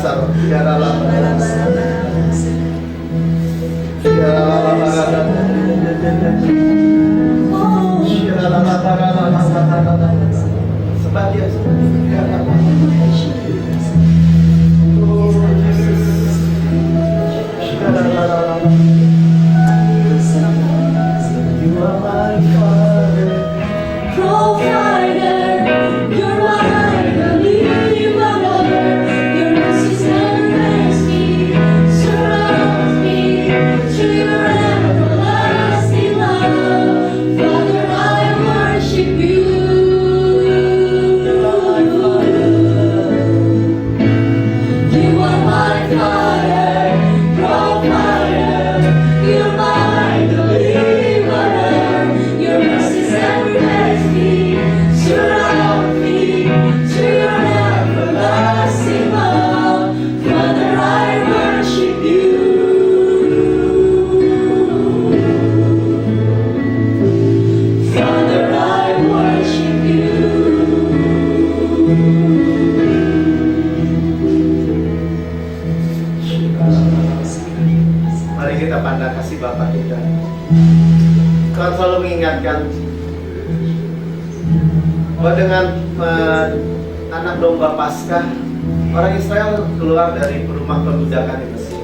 Lazaro. Sebagian bahwa dengan anak domba Paskah, orang Israel keluar dari rumah perbudakan di Mesir.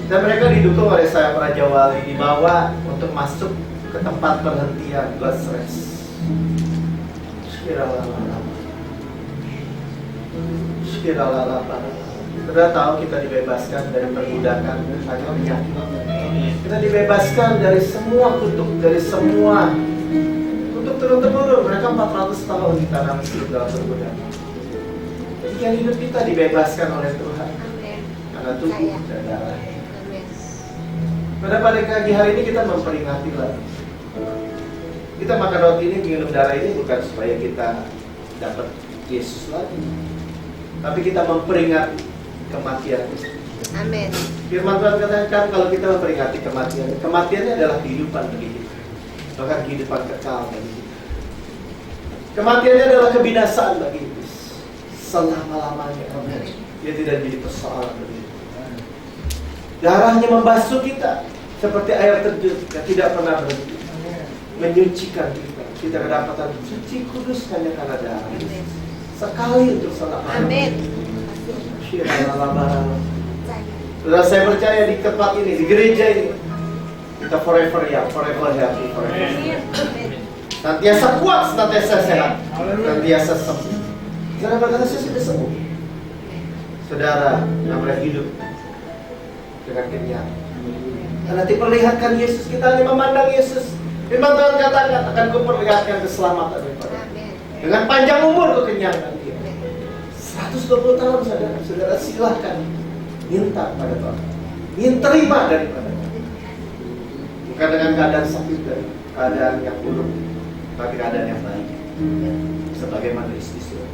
Dan mereka didukung oleh sayap Raja Wali, dibawa untuk masuk ke tempat perhentian bus rest. Sudah tahu kita dibebaskan dari perbudakan hanya penyakit. Kita dibebaskan dari semua kutuk, dari semua kutuk turun-temurun. Mereka 400 tahun di tanah Mesir dalam perbudakan. Ketika hidup kita dibebaskan oleh Tuhan karena tubuh dan darah. Pada pagi hari ini kita memperingati lagi. Kita makan roti ini, minum darah ini bukan supaya kita dapat Yesus lagi, tapi kita memperingati kematian. Amin. Firman Tuhan katakan kalau kita memperingati kematian, kematiannya adalah kehidupan bagi kita, bahkan kehidupan kekal bagi kita. Kematiannya adalah kebinasaan bagi iblis selama-lamanya. Dia tidak jadi persoalan bagi kita. Darahnya membasuh kita seperti air terjun yang tidak pernah berhenti, menyucikan kita. Kita kedapatan suci kudus hanya karena darah. Sekali untuk selama-lamanya. Amin. Saudara, saya percaya di tempat ini, di gereja ini, kita forever young, forever happy, forever happy. Senantiasa kuat, senantiasa sehat, senantiasa sembuh. Saudara berkata, saya sudah sembuh. Saudara, namanya hidup dengan kenyang. Dan nanti perlihatkan Yesus, kita hanya memandang Yesus. Firman Tuhan katakan, akan kuperlihatkan keselamatan daripada. Dengan panjang umur kekenyangan dia. 120 tahun saudara silahkan minta pada Tuhan, ingin terima daripada Tuhan. Bukan dengan keadaan sakit dan keadaan yang buruk, tapi keadaan yang baik. Sebagaimana istri surga.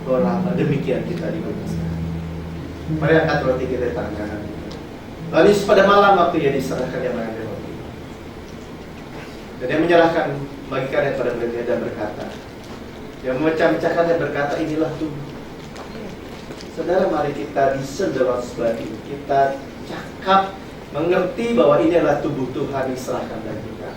Oh lama demikian kita dibebaskan. Mari angkat roti kita di tangan kanan. Lalu pada malam waktu dia diserahkan, dia mengambil roti. Dan dia menyerahkan bagikan pada mereka dan berkata, dia memecah-mecahkan dan berkata, inilah tubuh. Saudara, mari kita discern the Lord's body. Kita cakap, mengerti bahwa ini adalah tubuh Tuhan diserahkan bagi kita.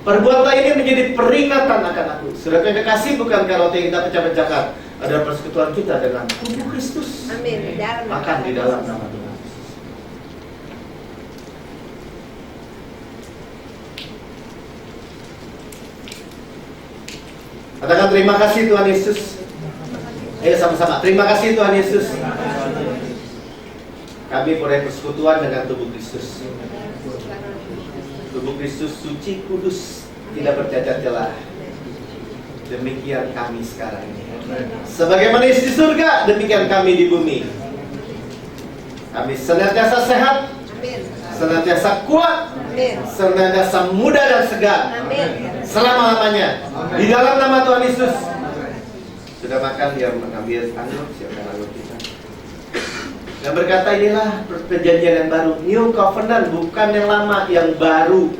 Perbuatan ini menjadi peringatan akan aku. Saudara yang kekasih, bukankah roti yang kita pecah-pecahkan adalah persekutuan kita dengan tubuh Kristus. Amin. Makan di dalam nama Tuhan. Katakan terima kasih Tuhan Yesus. Ayo sama-sama, terima kasih Tuhan Yesus. Kami boleh persekutuan dengan tubuh Kristus. Tubuh Kristus suci, kudus, tidak bercacat celah. Demikian kami sekarang ini. Sebagaimana Yesus di surga, demikian kami di bumi. Kami senantiasa sehat, senantiasa kuat, senantiasa muda dan segar, selama-lamanya. Di dalam nama Tuhan Yesus. Sudah makan, dia mengambil anggur, siapkan anggur kita. Dan berkata, inilah perjanjian yang baru, New Covenant, bukan yang lama, yang baru.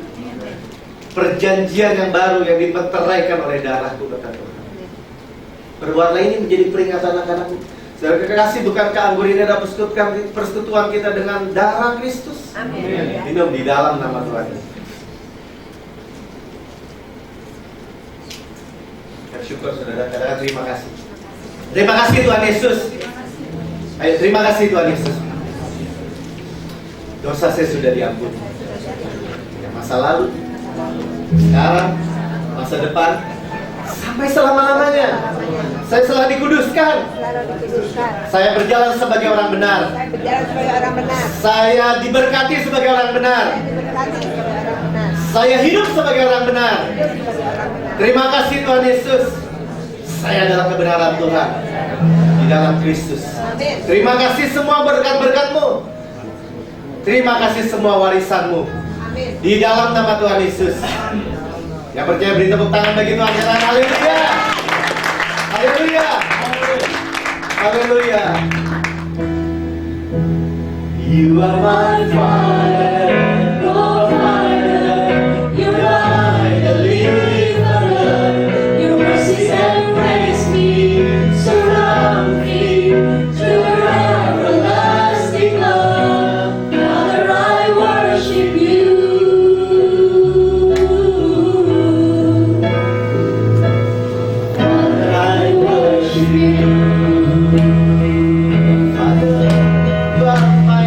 Perjanjian yang baru yang dimeteraikan oleh darahku, kata Tuhan. Perbuatlah ini menjadi peringatan anak-anakmu. Saudara kekasih, bukankah anggur ini adalah persekutuan kita dengan darah Kristus? Amin. Minum di dalam nama Tuhan Yesus. Bersyukur saudara, katakan terima kasih. Terima kasih Tuhan Yesus. Ayo, terima kasih Tuhan Yesus. Dosa saya sudah diampuni. Yang masa lalu, sekarang, masa depan, sampai selama-lamanya. Saya telah dikuduskan. Saya berjalan sebagai orang benar. Saya diberkati sebagai orang benar. Saya hidup sebagai orang benar. Terima kasih Tuhan Yesus. Saya adalah kebenaran Tuhan di dalam Kristus. Terima kasih semua berkat-berkat-Mu. Terima kasih semua warisan-Mu di dalam nama Tuhan Yesus. Yang percaya beri tepuk tangan bagi Tuhan. Haleluya. Haleluya. Haleluya. You are my Father, oh Father. You are my deliverer. Your mercies embrace me, surround me, through your everlasting love. Father, I worship you. Father, I worship you. Father, you are my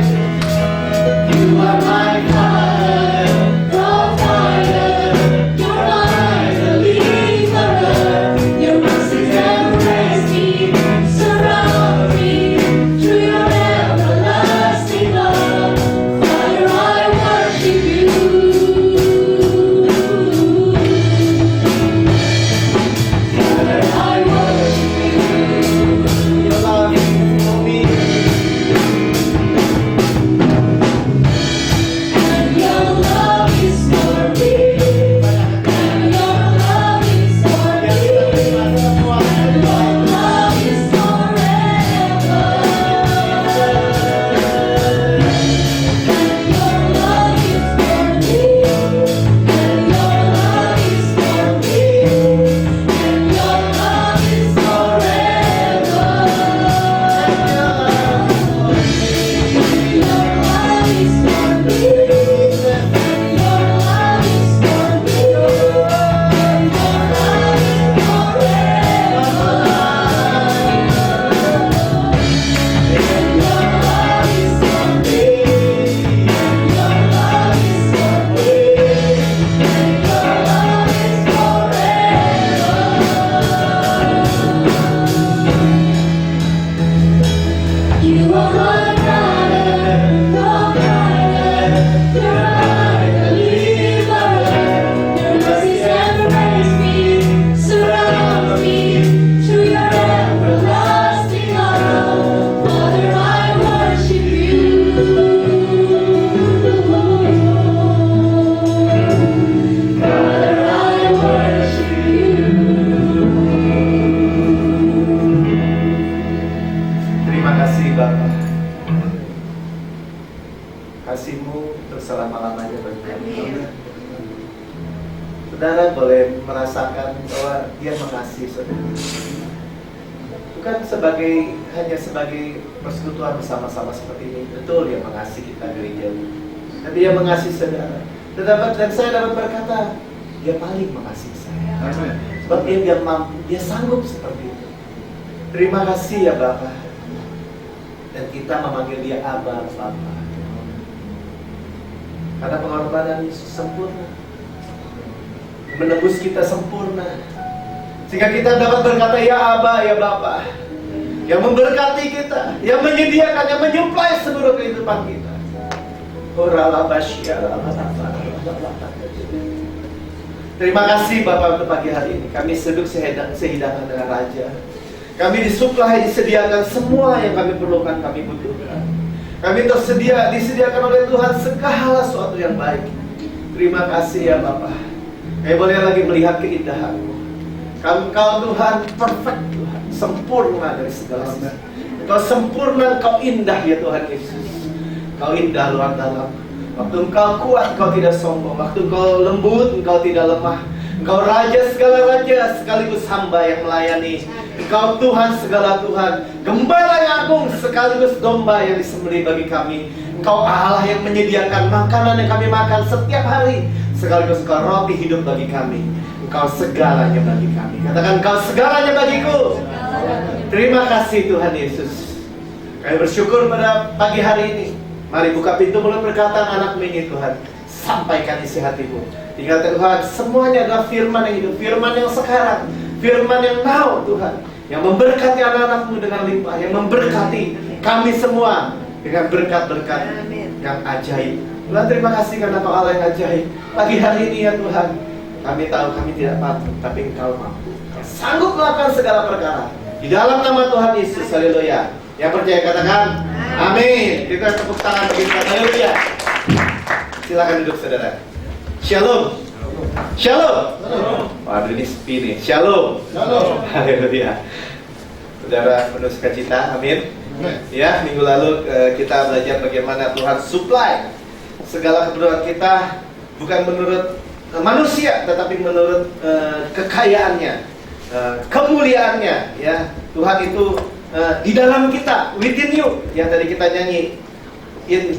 selama-lamanya bagi kami. Saudara boleh merasakan bahwa Dia mengasihi saudara. Bukan hanya sebagai persekutuan bersama-sama seperti ini. Betul Dia mengasihi kita gereja. Tapi Dia mengasihi saudara. Dan saya dapat berkata, Dia paling mengasihi saya. Sebab Dia mampu, Dia sanggup seperti itu. Terima kasih ya Bapa. Dan kita memanggil Dia Abah, Bapa. Karena pengorbanan Yesus sempurna, menebus kita sempurna, sehingga kita dapat berkata ya Abah, ya Bapa, yang memberkati kita, yang menyediakan, yang menyuplai seluruh kehidupan kita. Terima kasih Bapak untuk pagi hari ini. Kami seduk sehidangan dengan Raja. Kami disediakan semua yang kami perlukan, kami butuhkan. Kami disediakan oleh Tuhan segala sesuatu yang baik. Terima kasih ya Bapa. Kami boleh lagi melihat keindahan-Mu. Engkau Tuhan perfect, Tuhan, sempurna dari segala sisi. Engkau sempurna, Engkau indah ya Tuhan Yesus. Engkau indah luar dalam. Waktu Engkau kuat, Engkau tidak sombong. Waktu Engkau lembut, Engkau tidak lemah. Engkau Raja segala raja, sekaligus hamba yang melayani Engkau Tuhan segala Tuhan, Gembala yang agung sekaligus domba yang disembelih bagi kami. Engkau Allah yang menyediakan makanan yang kami makan setiap hari, sekaligus Engkau roti hidup bagi kami. Engkau segalanya bagi kami. Katakan, Engkau segalanya bagiku. Terima kasih Tuhan Yesus. Kami bersyukur pada pagi hari ini. Mari buka pintu mulut perkataan anak-Mu ini Tuhan. Sampaikan isi hati-Mu. Ingat Tuhan, semuanya adalah firman yang hidup, firman yang sekarang, firman yang now Tuhan, yang memberkati anak-anak-Mu dengan limpah, yang memberkati kami semua dengan berkat-berkat yang ajaib. Tuhan, terima kasih karena Kau Allah yang ajaib. Pagi hari ini ya Tuhan, kami tahu kami tidak patut, tapi Engkau mampu, sanggup melakukan segala perkara. Di dalam nama Tuhan Yesus, haleluya. Yang percaya katakan amin. Kita tepuk tangan bagi Tuhan, haleluya. Silakan duduk saudara. Shalom. Shalom. Waduh, ini sepi nih. Shalom. Haleluya. Saudara penuh sukacita, amin. Ya, minggu lalu kita belajar bagaimana Tuhan supply segala keperluan kita, bukan menurut manusia, tetapi menurut kekayaannya, kemuliaannya. Ya, Tuhan itu di dalam kita, within you. Yang tadi kita nyanyi, in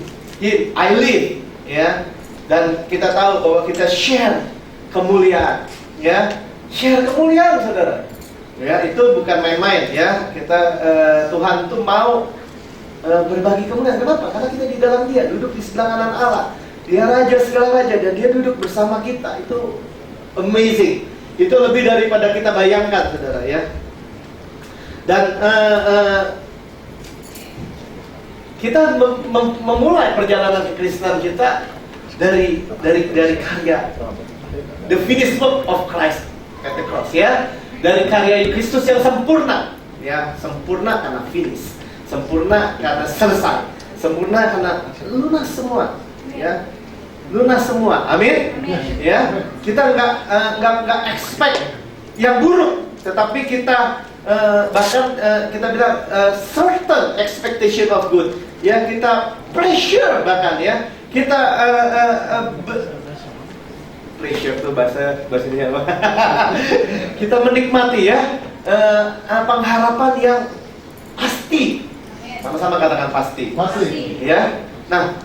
I live. Ya, dan kita tahu bahwa kita share kemuliaan, ya, share kemuliaan, saudara. Ya, itu bukan main-main, ya. Kita Tuhan tuh mau berbagi kemuliaan. Kenapa? Karena kita di dalam Dia, duduk di sebelah kanan Allah. Dia raja segala raja dan Dia duduk bersama kita. Itu amazing. Itu lebih daripada kita bayangkan, saudara, ya. Dan kita memulai perjalanan kekristenan kita dari karya the finished work of Christ at the cross, ya, dari karya Kristus yang sempurna, ya, sempurna karena finish, sempurna karena selesai, sempurna karena lunas semua, ya, lunas semua, amin, ya. Kita nggak expect yang buruk, tetapi kita bahkan kita bilang certain expectation of good, ya, kita pressure bahkan, ya, kita pressure tuh bahasa ini apa? Kita menikmati, ya, pengharapan yang pasti, sama-sama katakan pasti, ya. Nah,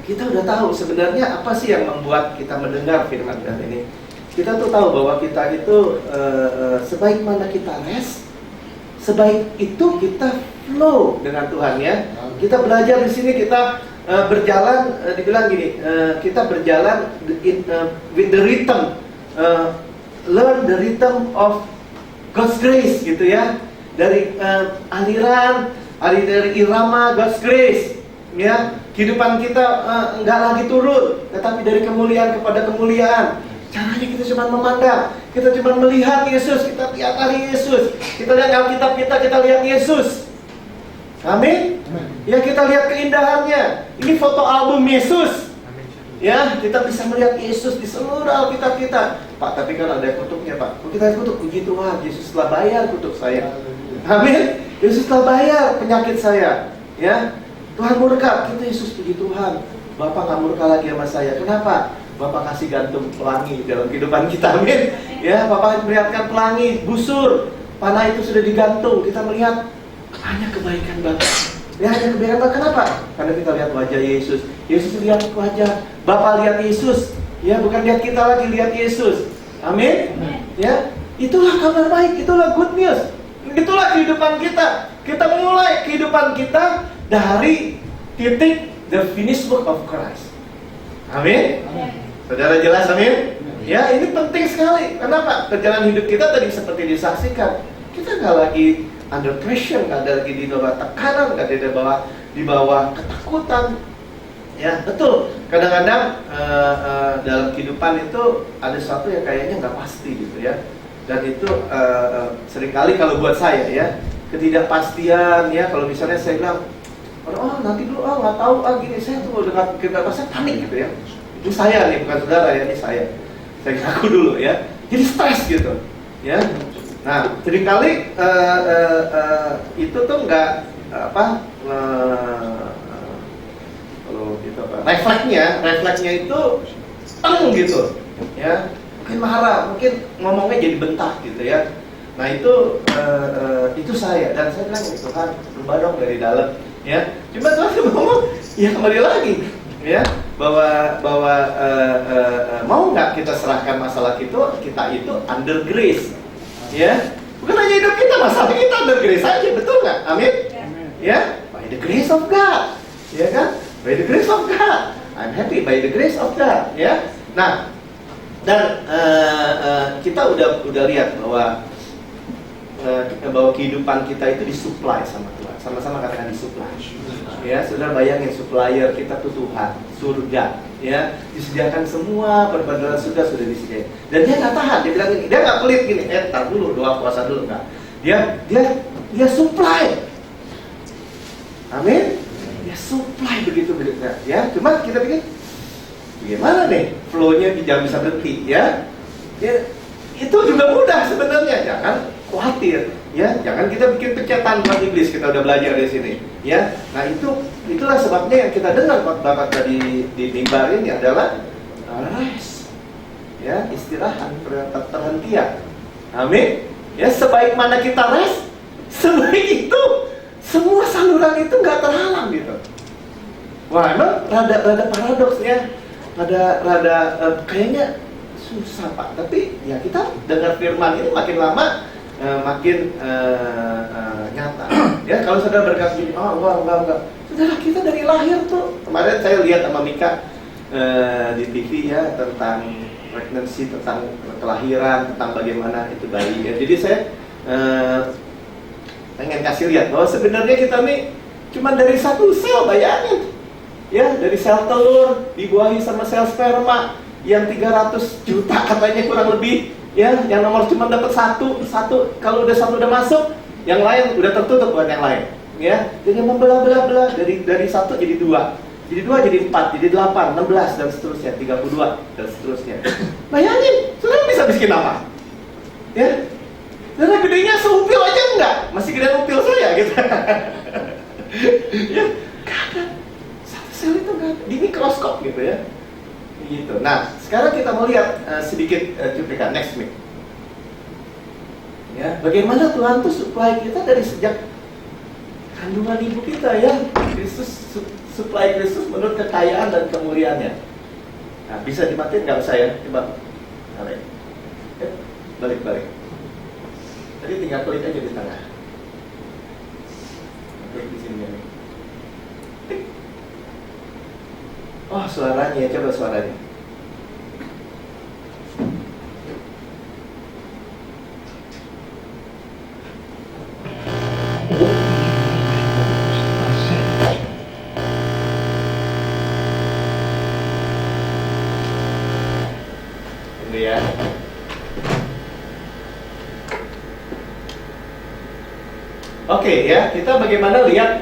kita udah tahu sebenarnya apa sih yang membuat kita mendengar firman Tuhan ini. Kita tuh tahu bahwa kita itu sebaik mana kita rest, sebaik itu kita flow dengan Tuhan, ya. Kita belajar di sini, kita berjalan, dibilang gini, kita berjalan with the rhythm, learn the rhythm of God's grace, gitu, ya. Dari aliran, dari irama God's grace, ya. Kehidupan kita nggak lagi turun, tetapi dari kemuliaan kepada kemuliaan. Caranya kita cuma memandang, kita cuma melihat Yesus, kita tiap hari Yesus, kita lihat Alkitab kita lihat Yesus. Amin. Ya, kita lihat keindahannya. Ini foto album Yesus. Ya, kita bisa melihat Yesus di seluruh Alkitab kita. Pak, tapi kan ada kutuknya, Pak. Kalau kita kutuk, puji Tuhan, Yesus telah bayar kutuk saya. Amin. Yesus telah bayar penyakit saya. Ya, Tuhan murka, kita Yesus, puji Tuhan. Bapak nggak murka lagi sama saya. Kenapa? Bapak kasih gantung pelangi dalam kehidupan kita, amin. Ya, Bapak melihatkan pelangi, busur, panah itu sudah digantung. Kita melihat hanya kebaikan Bapak. Ya, hanya kebaikan Bapak. Kenapa? Karena kita lihat wajah Yesus. Yesus lihat wajah, Bapak lihat Yesus. Ya, bukan lihat kita lagi, lihat Yesus. Amin. Ya, itulah kabar baik, itulah good news. Itulah kehidupan kita. Kita mulai kehidupan kita dari titik the finished work of Christ. Amin. Saudara jelas, amin? Ya, ini penting sekali. Kenapa? Perjalanan hidup kita tadi seperti disaksikan. Kita nggak lagi under pressure, nggak ada lagi di bawah tekanan, nggak ada di bawah ketakutan. Ya, betul. Kadang-kadang dalam kehidupan itu ada sesuatu yang kayaknya nggak pasti, gitu, ya. Dan itu seringkali kalau buat saya, ya, ketidakpastian, ya. Kalau misalnya saya bilang, oh nanti dulu, nggak tahu, gini, saya tuh dengan saya panik, gitu, ya. Itu saya nih, bukan saudara, ya, ini saya ngaku dulu, ya. Jadi stres, gitu, ya. Nah, seringkali itu tuh nggak kalau gitu refleksnya itu gitu, ya. Mungkin marah, mungkin ngomongnya jadi bentak, gitu, ya. Nah itu saya, dan saya bilang Tuhan berubah dong dari dalam, ya. Cuma Tuhan ngomong, ya kembali lagi, ya, bahwa mau nggak kita serahkan masalah kita itu under grace, ya. Bukan hanya hidup kita, masalah kita under grace aja, betul nggak? Amin. Ya, by the grace of God, ya kan? By the grace of God, I'm happy by the grace of God, ya. Nah, dan kita udah lihat bahwa kehidupan kita itu disuplai sama Tuhan. Sama-sama katakan disuplai. Ya, saudara bayangin supplier kita tuh Tuhan, surga, ya, disediakan semua perbuatan surga sudah disediakan. Dan dia nggak tahan, dia bilang gini, dia nggak pelit gini, tar dulu, doa puasa dulu nggak. Dia supply. Amin. Dia supply begitu, ya. Cuma kita pikir, gimana nih flow-nya jangan bisa berhenti, ya. Itu juga mudah sebenarnya, jangan khawatir, ya. Jangan kita bikin pencetan buat iblis, kita udah belajar di sini, ya. Nah itulah sebabnya yang kita dengar Bapak tadi di mimbar ini adalah rest, ya, istirahat, perhentian. Amin. Ya, sebaik mana kita rest, sebaik itu semua saluran itu nggak terhalang gitu. Wah, emang rada paradoks ya, rada kayaknya susah Pak. Tapi ya kita dengar firman ini makin lama makin nyata. Ya, kalau saudara berkata gini, oh enggak. Saudara, kita dari lahir tuh. Kemarin saya lihat sama Mika di TV ya tentang pregnancy, tentang kelahiran, tentang bagaimana itu bayi. Ya, jadi saya pengen kasih lihat bahwa sebenarnya kita nih cuma dari satu sel, bayangin. Ya, dari sel telur dibuahi sama sel sperma yang 300 juta katanya kurang lebih. Ya, yang nomor cuma dapat satu. Kalau udah masuk, yang lain udah tertutup buat yang lain. Ya, dengan membelah-belah dari satu jadi dua. Jadi 2 jadi 4, jadi 8, 16 dan seterusnya, 32 dan seterusnya. Bayangin, saudara bisa bikin apa? Ya, saudara gedenya seupil aja enggak? Masih gede upil saya gitu. Ya, gak ada. Satu sel itu gak ada. Di mikroskop gitu ya. Gitu. Nah, sekarang kita mau lihat sedikit cuplikan next week. Ya, bagaimana Tuhan tuh supply kita dari sejak kandungan ibu kita ya. Kristus supply Kristus menurut kekayaan dan kemuliaannya. Nah, bisa dimatiin nggak saya? Coba balik. Tadi tinggal klik aja di tengah. Klik di sini nih. Oh, suaranya, coba suaranya. Ini ya. Oke ya, kita bagaimana lihat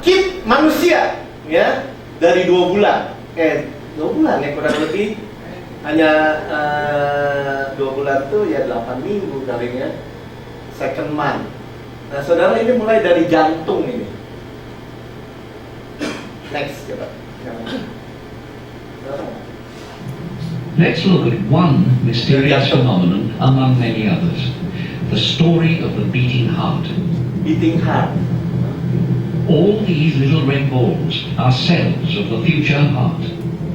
kit manusia. Ya, dari 2 bulan. 2 bulan ya kurang lebih. Hanya 2 bulan tuh ya 8 minggu kali ya. Second month. Nah, saudara, ini mulai dari jantung ini. Next, coba. Let's look at one mysterious phenomenon among many others. The story of the beating heart. Beating heart. All these little red balls are cells of the future heart.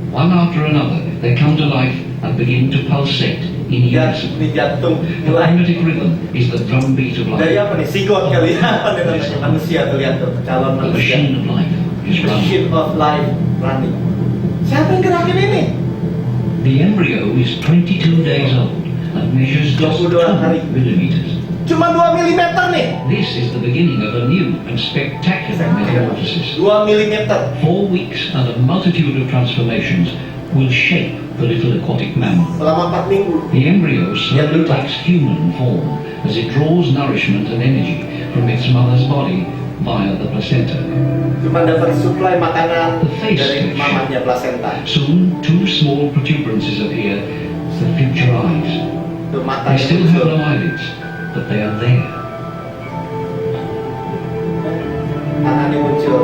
One after another, they come to life and begin to pulsate in unison. Ini jantung. The magnetic rhythm is the drumbeat of Dari life. apa nih? Sigot kali ya? Manusia tuh lihat tuh, calon The manusia. machine of life is running. Machine of life running. Siapa yang gerakin ini? The embryo is 22 days old and measures just 2 22 hari. millimeters. Cuma 2 mm nih. This is the beginning of a new and spectacular metamorphosis. 2 mm. 4 weeks and a multitude of transformations will shape the little aquatic mammal. Selama 4 minggu. The embryo slowly takes human form as it draws nourishment and energy from its mother's body via the placenta. Cuma dapat suplai makanan The face dari touch. mamanya placenta. Soon, 2 small protuberances appear, the future eyes. Tuh They matanya still have muncul. no eyelids, but they are there. Tangannya muncul.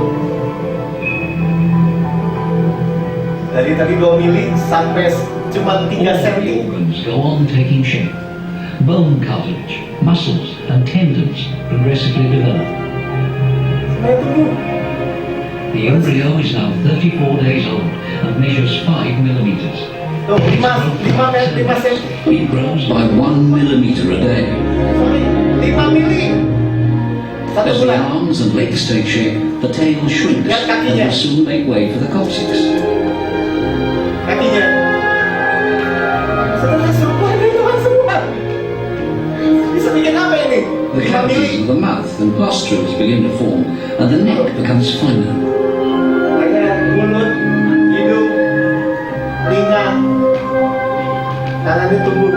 Dari tadi 2 mili sampai cuma 3 All the cm. organs go on taking shape. Bone cartilage, muscles, and tendons progressively develop. Sebenarnya tumbuh. The embryo is now 34 days old and measures 5 millimeters. Tuh, 5 senti. It grows by 1 millimeter a day. Sorry, 5 mili. 1 As the bulan. arms and legs take shape, the tail shrinks Lihat and kakinya. will soon make way for the coccyx. Kakinya. Setelah semua ini Tuhan semua. Bisa bikin apa ini? The 5 mili. cavities of the mouth and nostrils begin to form, and the neck becomes finer. Makanya mulut, hidung, telinga, tangannya tumbuh.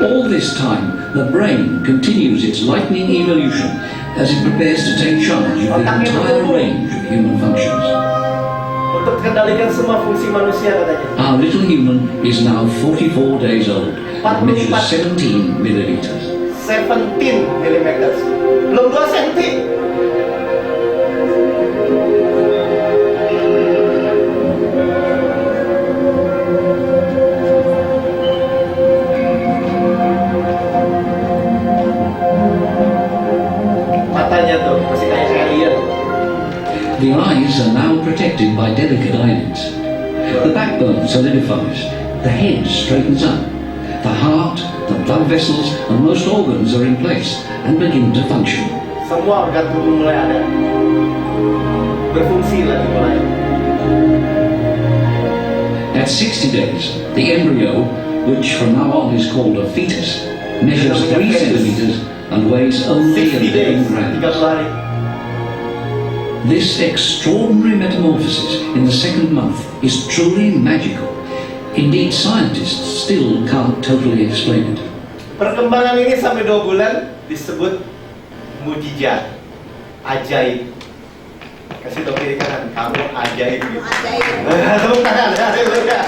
All this time, the brain continues its lightning evolution as it prepares to take charge of the entire range of human functions. Untuk kendalikan semua fungsi manusia katanya. Our little human is now 44 days old and measures 17 milliliters. 17 mm. Belum 2 cm. Matanya tuh masih kayak alien. The eyes are now protected by delicate eyelids. The backbone solidifies, the head straightens up, the heart, the blood vessels, and most organs are in place and begin to function. Semua organ tubuh mulai ada. Berfungsi lagi mulai. At 60 days, the embryo, which from now on is called a fetus, measures 3 centimeters and weighs only 60 days, 11 grams. 30 hari. This extraordinary metamorphosis in the second month is truly magical. Indeed, scientists still can't totally explain it. Perkembangan ini sampai 2 bulan disebut mujizat, ajaib. Kasih dong kiri kanan, kamu ajaib gitu. Tepuk tangan, haleluya.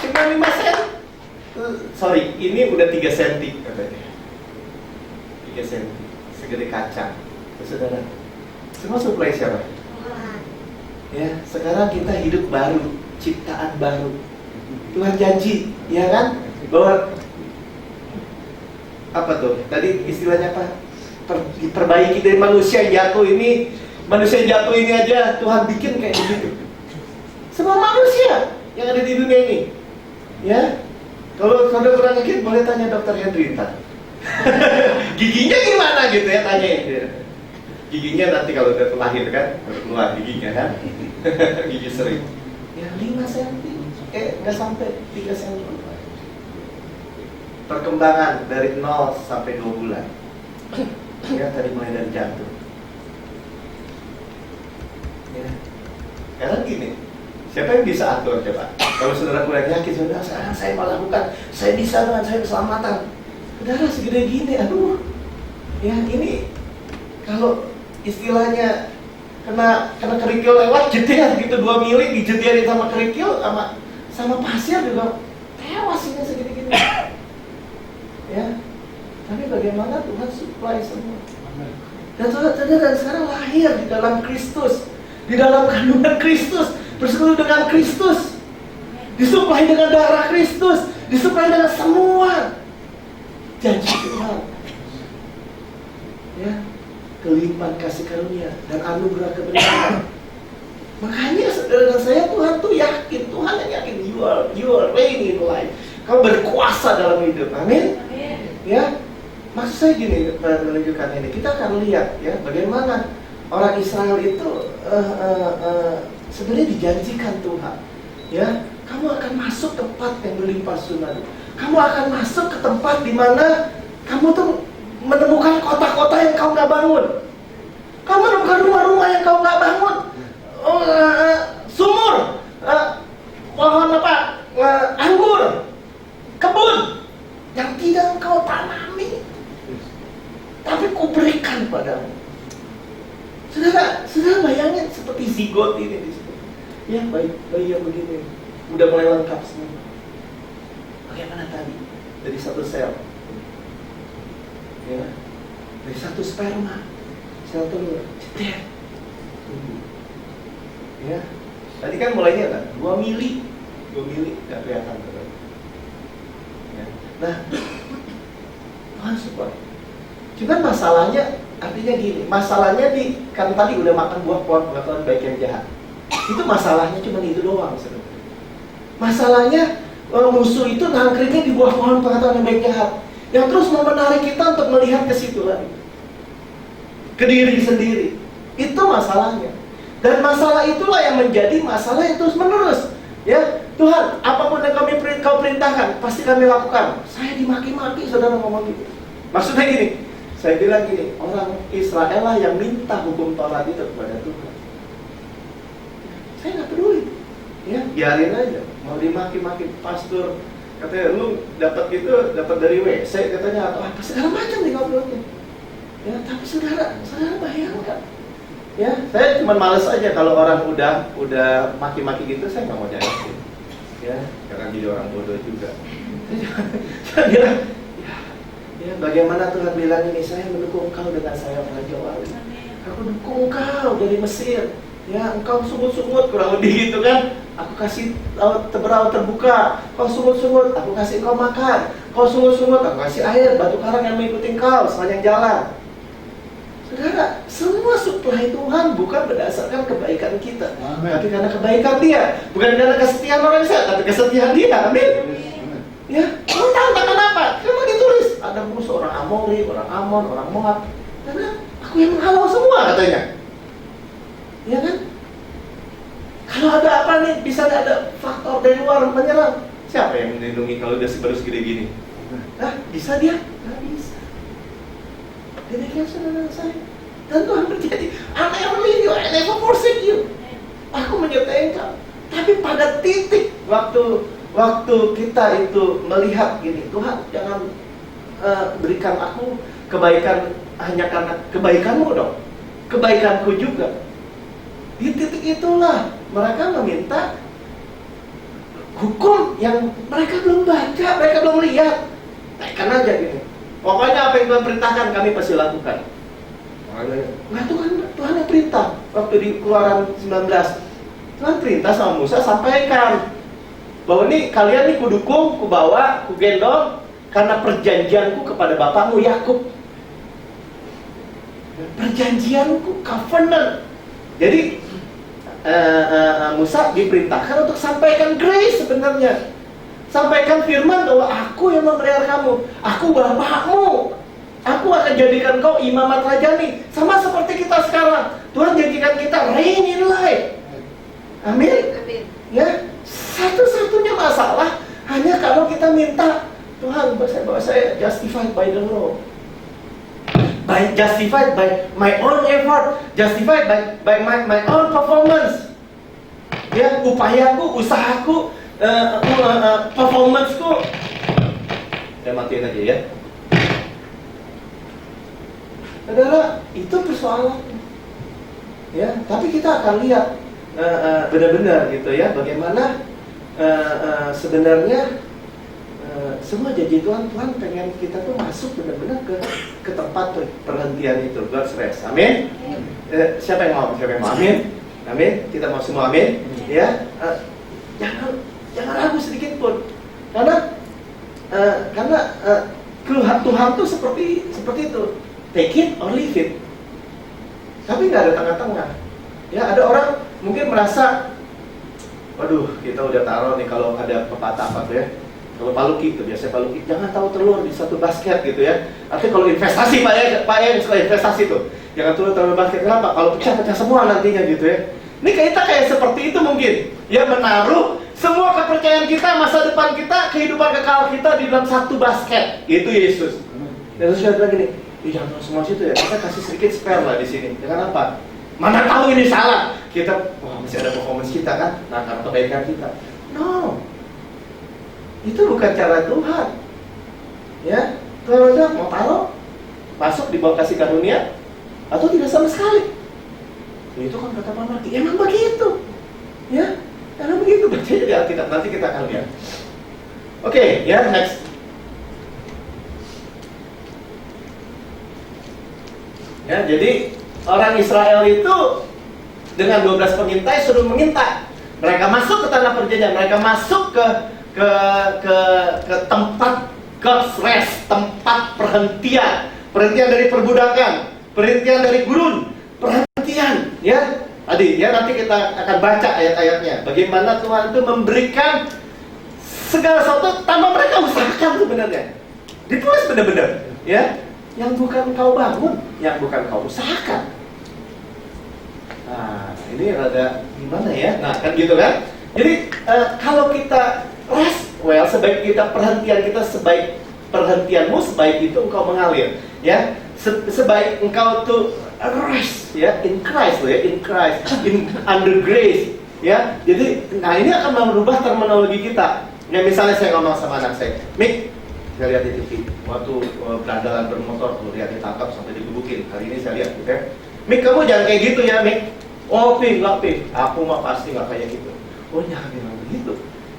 Cuma 5 sen. Sorry, ini udah 3 cm katanya. 3 cm, segede kaca. Saudara, semua suplai siapa? Ya, sekarang kita hidup baru, ciptaan baru. Tuhan janji, ya kan? Bahwa apa tuh? Tadi istilahnya apa? Diperbaiki dari manusia yang jatuh ini, manusia yang jatuh ini aja Tuhan bikin kayak begitu. Semua manusia yang ada di dunia ini, ya. Kalau saudara kurang yakin, boleh tanya Dokter Hendrita. Giginya gimana gitu ya, tanyain dia. Giginya nanti kalau udah lahir kan, baru keluar giginya kan. Gigi sering. Ya 5 cm, nggak sampai 3 cm. Perkembangan dari 0 sampai 2 bulan. Ya tadi mulai dari jantung. Ya. Sekarang gini, siapa yang bisa atur coba? Kalau saudara kurang yakin, saudara sekarang saya melakukan, saya bisa dengan saya keselamatan. Saudara segede gini, aduh. Ya ini kalau istilahnya kena kerikil lewat jeder gitu 2 mili dijederin sama kerikil sama pasir juga tewas ini segini-gini. Ya. Tapi bagaimana Tuhan supply semua. Dan saudara sekarang lahir di dalam Kristus, di dalam kandungan Kristus, bersekutu dengan Kristus, disuplai dengan darah Kristus, disuplai dengan semua janji Tuhan. Ya. Kelimpahan kasih karunia dan anugerah kebenaran. Makanya saudara dan saya Tuhan tuh yakin, Tuhan yang yakin you are reigning in life. Kamu berkuasa dalam hidup. Amin. Ya. Maksud saya gini, menunjukkan ini. Kita akan lihat ya bagaimana orang Israel itu sebenarnya dijanjikan Tuhan. Ya, kamu akan masuk tempat yang berlimpah sunat. Kamu akan masuk ke tempat di mana kamu tuh menemukan kota-kota yang kau nggak bangun. Kamu menemukan rumah-rumah yang kau nggak bangun. Sumur, pohon apa, anggur, kebun yang tidak kau tanami, tapi kuberikan padamu. Saudara bayangin seperti zigot ini di situ. Ya bayi yang begini, udah mulai lengkap semua. Bagaimana tadi dari satu sel? Ya, dari satu sperma, sel telur, jeder. Ya, tadi kan mulainya kan 2 mili nggak kelihatan. Ya. Nah, Tuhan supply. Cuman masalahnya, artinya gini, masalahnya kan tadi udah makan buah pohon pengetahuan baik yang jahat. Itu masalahnya cuma itu doang sebenarnya. Masalahnya musuh itu nangkringnya di buah pohon pengetahuan yang baik jahat, yang terus mau menarik kita untuk melihat ke situ lagi, ke diri sendiri. Itu masalahnya. Dan masalah itulah yang menjadi masalah yang terus menerus. Ya, Tuhan, apapun yang kau perintahkan, pasti kami lakukan. Saya dimaki-maki, saudara ngomong gitu. Maksudnya gini, saya bilang gini, orang Israel lah yang minta hukum Taurat itu kepada Tuhan. Saya nggak peduli, ya biarin aja. Mau dimaki-maki pastor, katanya lu dapat gitu, dapat dari WC katanya atau apa segala macam nih ngobrolnya. Ya, tapi saudara bayangkan. Ya, saya cuma males aja kalau orang udah maki-maki gitu, saya nggak mau jelasin. Ya, karena jadi orang bodoh juga. Saya bilang, ya bagaimana Tuhan bilang ini, saya mendukung kau dengan sayap Raja Wali. Aku dukung kau dari Mesir. Ya, engkau sungut-sungut kurang lebih gitu kan. Aku kasih laut terbuka. Kau sungut-sungut, aku kasih kau makan. Kau sungut-sungut, aku kasih air, batu karang yang mengikuti kau sepanjang jalan. Saudara, semua supply Tuhan bukan berdasarkan kebaikan kita, tapi karena kebaikan Dia. Bukan karena kesetiaan orang Israel, tapi kesetiaan Dia. Amin. Ya, kamu tahu kenapa? Karena ditulis ada musuh orang Amori, orang Amon, orang Moab. Karena aku yang menghalau semua katanya. Ya kan? Kalau ada apa nih, bisa ada faktor dari luar menyerang. Siapa yang melindungi kalau udah baru segede gini? Hah? Bisa dia? Nggak bisa. Demikian saudara saya. Dan Tuhan berjanji, I never leave you, I never forsake you. Aku menyertai engkau. Tapi pada titik waktu kita itu melihat gini, Tuhan jangan berikan aku kebaikan hanya karena kebaikanmu dong, kebaikanku juga. Di titik itulah mereka meminta hukum yang mereka belum baca, mereka belum lihat. Tekan aja gini. Pokoknya apa yang Tuhan perintahkan kami pasti lakukan. Nah, Tuhan yang perintah. Waktu di Keluaran 19, Tuhan perintah sama Musa, sampaikan bahwa ini kalian nih kudukung, kubawa, kugendong karena perjanjianku kepada bapakmu Yakub. Perjanjianku, covenant. Jadi Musa diperintahkan untuk sampaikan grace sebenarnya. Sampaikan firman bahwa aku yang memelihara kamu, aku bapakmu, aku akan jadikan kau imamat rajani. Sama seperti kita sekarang, Tuhan jadikan kita reign in life. Amin. Ya, satu-satunya masalah hanya kalau kita minta Tuhan bahwa saya justified by the law, justified by my own effort, justified by my own performance. Ya, upayaku, usahaku, performanceku. Saya matiin aja ya. Saudara, itu persoalan. Ya, tapi kita akan lihat benar-benar gitu ya, bagaimana sebenarnya semua janji Tuhan pengen kita tuh masuk benar-benar ke tempat perhentian itu, God's rest. Amin. Siapa yang mau? Amin. Amin. Kita mau semua amin. Ya, jangan ragu sedikit pun, karena Tuhan tuh seperti itu, take it or leave it, tapi nggak ada tengah-tengah. Ya, ada orang mungkin merasa, waduh, kita udah taruh nih, kalau ada pepatah apa tuh ya, kalau paluki itu biasanya paluki, jangan taruh telur di satu basket gitu ya. Artinya kalau investasi Pak ya suka investasi tuh, jangan taruh basket. Kenapa? Kalau pecah semua nantinya gitu ya. Ini kita kayak seperti itu mungkin, ya, menaruh semua kepercayaan kita, masa depan kita, kehidupan kekal kita di dalam satu basket. Itu Yesus. Yesus bilang gini, jangan taruh semua situ ya, kita kasih sedikit spare lah di sini. Dengan apa? Mana tahu ini salah. Kita, masih ada performance kita kan, karena kebaikan kita. No, itu bukan cara Tuhan. Ya, Tuhan udah mau taruh, masuk di bawah kasih karunia, atau tidak sama sekali. Itu kan kata Pak Marki, emang begitu. Ya, karena begitu baca di Alkitab, nanti kita akan lihat. Oke, ya, next. Ya, jadi orang Israel itu dengan 12 pengintai suruh mengintai. Mereka masuk ke tanah perjanjian, mereka masuk ke tempat God's rest, tempat perhentian. Perhentian dari perbudakan, perhentian dari gurun, perhentian, ya. Tadi, ya, nanti kita akan baca ayat-ayatnya. Bagaimana Tuhan itu memberikan segala sesuatu tanpa mereka usahakan sebenarnya. Ditulis benar-benar, ya. Yang bukan kau bangun, yang bukan kau usahakan. Nah, ini rada gimana ya? Nah, kan gitu kan? Jadi, kalau kita rest, well, sebaik kita perhentian kita, sebaik perhentianmu, sebaik itu engkau mengalir, ya. Sebaik engkau tuh rest, ya, in Christ, ya, in Christ, under grace, ya. Jadi, nah ini akan merubah terminologi kita. Ya, misalnya saya ngomong sama anak saya, Mik, saya lihat di TV, waktu berandalan bermotor, tuh lihat ditangkap sampai digebukin. Hari ini saya lihat, gitu ya. Mik, kamu jangan kayak gitu ya, Mik. Oh, Pi, enggak, Pi. Aku mah pasti nggak kayak gitu. Oh, jangan bilang begitu,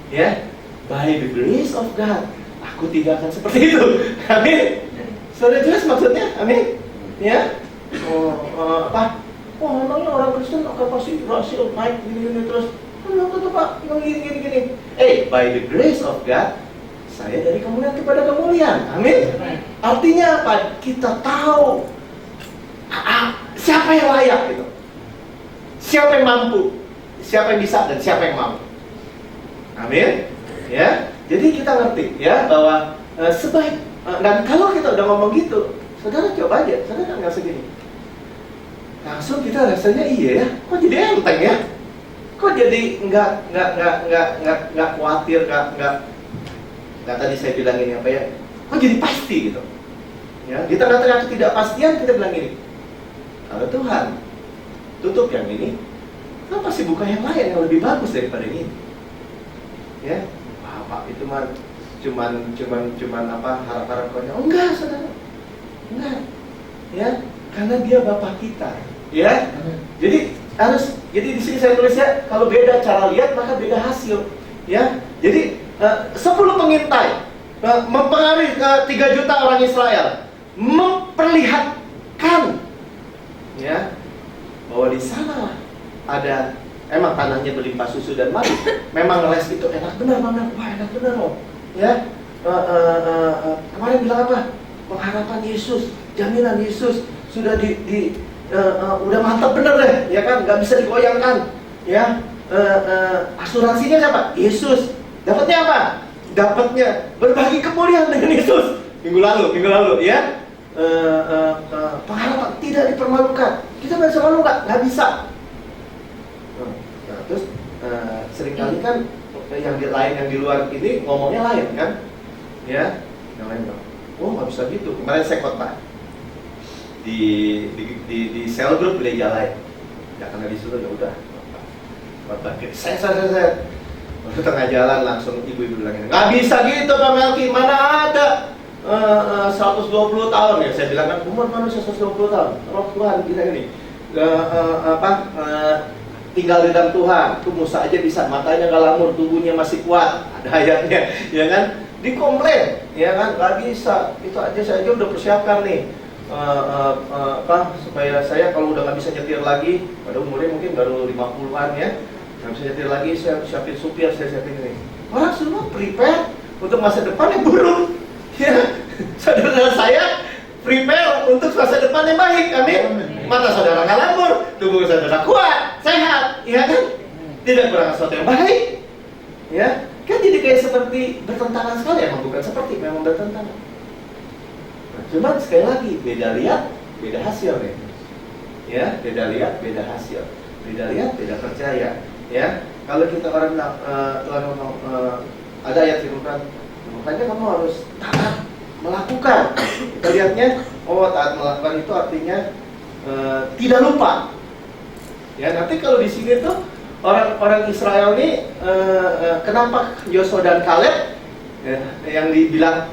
ya. By the grace of God, aku tidak akan seperti itu. Amin. Sudah jelas maksudnya, amin. Ya. Apa? Oh, memangnya orang Kristen akan pasti rahasia naik gini-gini terus. Kenapa tuh Pak? Yang gini-gini. By the grace of God, saya dari kemuliaan kepada kemuliaan. Amin. Artinya apa? Kita tahu siapa yang layak gitu. Siapa yang mampu, siapa yang bisa, dan siapa yang mau. Amin. Ya. Jadi kita ngerti ya bahwa sebaik dan kalau kita udah ngomong gitu, saudara coba aja, saudara nggak segini. Langsung kita rasanya iya ya, kok jadi enteng ya? Kok jadi nggak khawatir, nggak tadi saya bilang ini apa ya? Kok jadi pasti gitu? Ya, di tengah-tengah ketidakpastian kita bilang ini. Kalau Tuhan tutup yang ini, kenapa sih buka yang lain yang lebih bagus daripada ini? Ya, Pak itu mah cuman apa harap-harap konyol. Enggak, saudara. Enggak. Ya, karena dia Bapa kita. Ya. Jadi di sini saya tulis ya, kalau beda cara lihat maka beda hasil. Ya. Jadi 10 pengintai mempengaruhi 3 juta orang Israel, memperlihatkan ya bahwa di sana ada emang tanahnya berlimpah susu dan madu. Memang rest itu enak benar, Mama. Wah, enak benar loh. Ya. Kemarin bilang apa? Pengharapan Yesus, jaminan Yesus sudah udah mantap bener deh, ya kan? Nggak bisa digoyangkan. Ya. Asuransinya siapa? Yesus. Dapatnya apa? Dapatnya berbagi kemuliaan dengan Yesus. Minggu lalu, ya. Pengharapan tidak dipermalukan. Kita bisa malu nggak bisa. Nah, terus seringkali kan yang lain yang di luar ini ngomongnya lain kan, ya, yang lain dong. Oh, nggak bisa gitu. Kemarin saya khotbah di sel group gereja lain. Ya karena disuruh ya udah. Khotbah. Saya waktu tengah jalan langsung ibu-ibu bilang ini, nggak bisa gitu Pak Melki, mana ada 120 tahun ya. Saya bilang kan umur manusia 120 tahun. Roh Tuhan kita ini tinggal di dalam Tuhan. Tuh Musa aja bisa, matanya nggak lamur, tubuhnya masih kuat. Ada ayatnya, ya kan? Dikomplain, ya kan? Nggak bisa. Itu aja saya aja udah persiapkan nih. Supaya saya kalau udah nggak bisa nyetir lagi, pada umurnya mungkin baru 50-an ya, nggak bisa nyetir lagi, saya siapin supir, saya siapin ini. Orang semua prepare untuk masa depan yang buruk. Ya, saudara saya prepare untuk masa depan yang baik, amin. Mata saudara nggak lamur, tubuh saudara kuat, sehat, ya kan? Tidak kurang sesuatu yang baik, ya. Kan jadi kayak seperti bertentangan sekali, emang bukan seperti, memang bertentangan. Nah, cuman sekali lagi, beda lihat, beda hasil nih. Ya, beda lihat, beda hasil. Beda lihat, beda percaya. Ya, kalau kita orang Tuhan ngomong, ada ayat firman, makanya kamu harus taat melakukan. Kita lihatnya, taat melakukan itu artinya tidak lupa. Ya, nanti kalau di sini tuh orang Israel ini kenapa Yosua dan Kaleb yang dibilang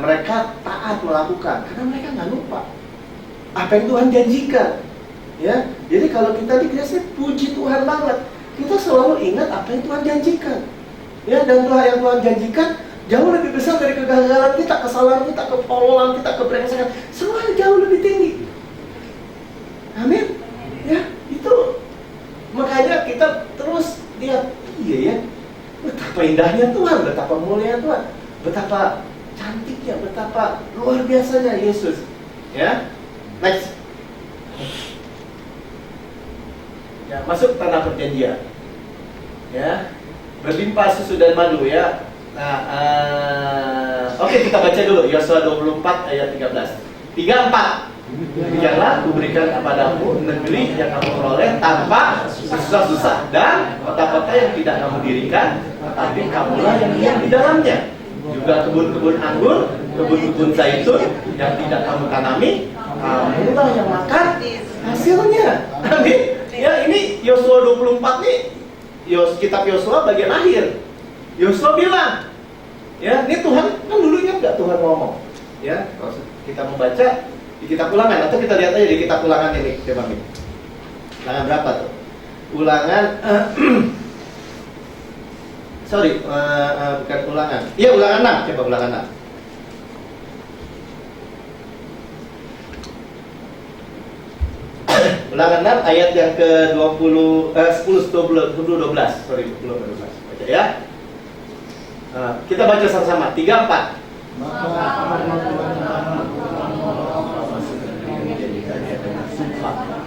mereka taat melakukan, karena mereka nggak lupa apa yang Tuhan janjikan. Ya, jadi kalau kita dikasih puji Tuhan banget, kita selalu ingat apa yang Tuhan janjikan. Ya, dan Tuhan yang Tuhan janjikan jauh lebih besar dari kegagalan kita, kesalahan kita, kepololan kita, kebrengsekan, semuanya jauh lebih tinggi. Amin. Ya, itu makanya kita terus lihat, iya ya, betapa indahnya Tuhan, betapa mulia Tuhan, betapa cantiknya, betapa luar biasanya Yesus. Ya, next. Ya, masuk tanah perjanjian. Ya, berlimpah susu dan madu ya. Nah, oke, kita baca dulu Yosua 24 ayat 13. 34. Demikianlah kuberikan kepadamu negeri yang kamu peroleh tanpa susah-susah, dan kota-kota yang tidak kamu dirikan, tetapi kamulah yang diam di dalamnya. Juga kebun-kebun anggur, kebun-kebun zaitun yang tidak kamu tanami, kamulah yang makan hasilnya. Amin. Ya, ini Yosua 24 nih, kitab Yosua bagian akhir. Yosua bilang, ya, ini Tuhan kan dulu ingat nggak Tuhan ngomong? Ya, kalau kita membaca di kitab Ulangan, atau kita lihat aja di kitab Ulangan ini, coba nih. Ulangan berapa tuh? Ulangan, bukan Ulangan. Iya, Ulangan 6, coba Ulangan 6. Ulangan 6 ayat yang ke-20, 10, 12. Baca ya. Kita baca sama-sama, 3, 4.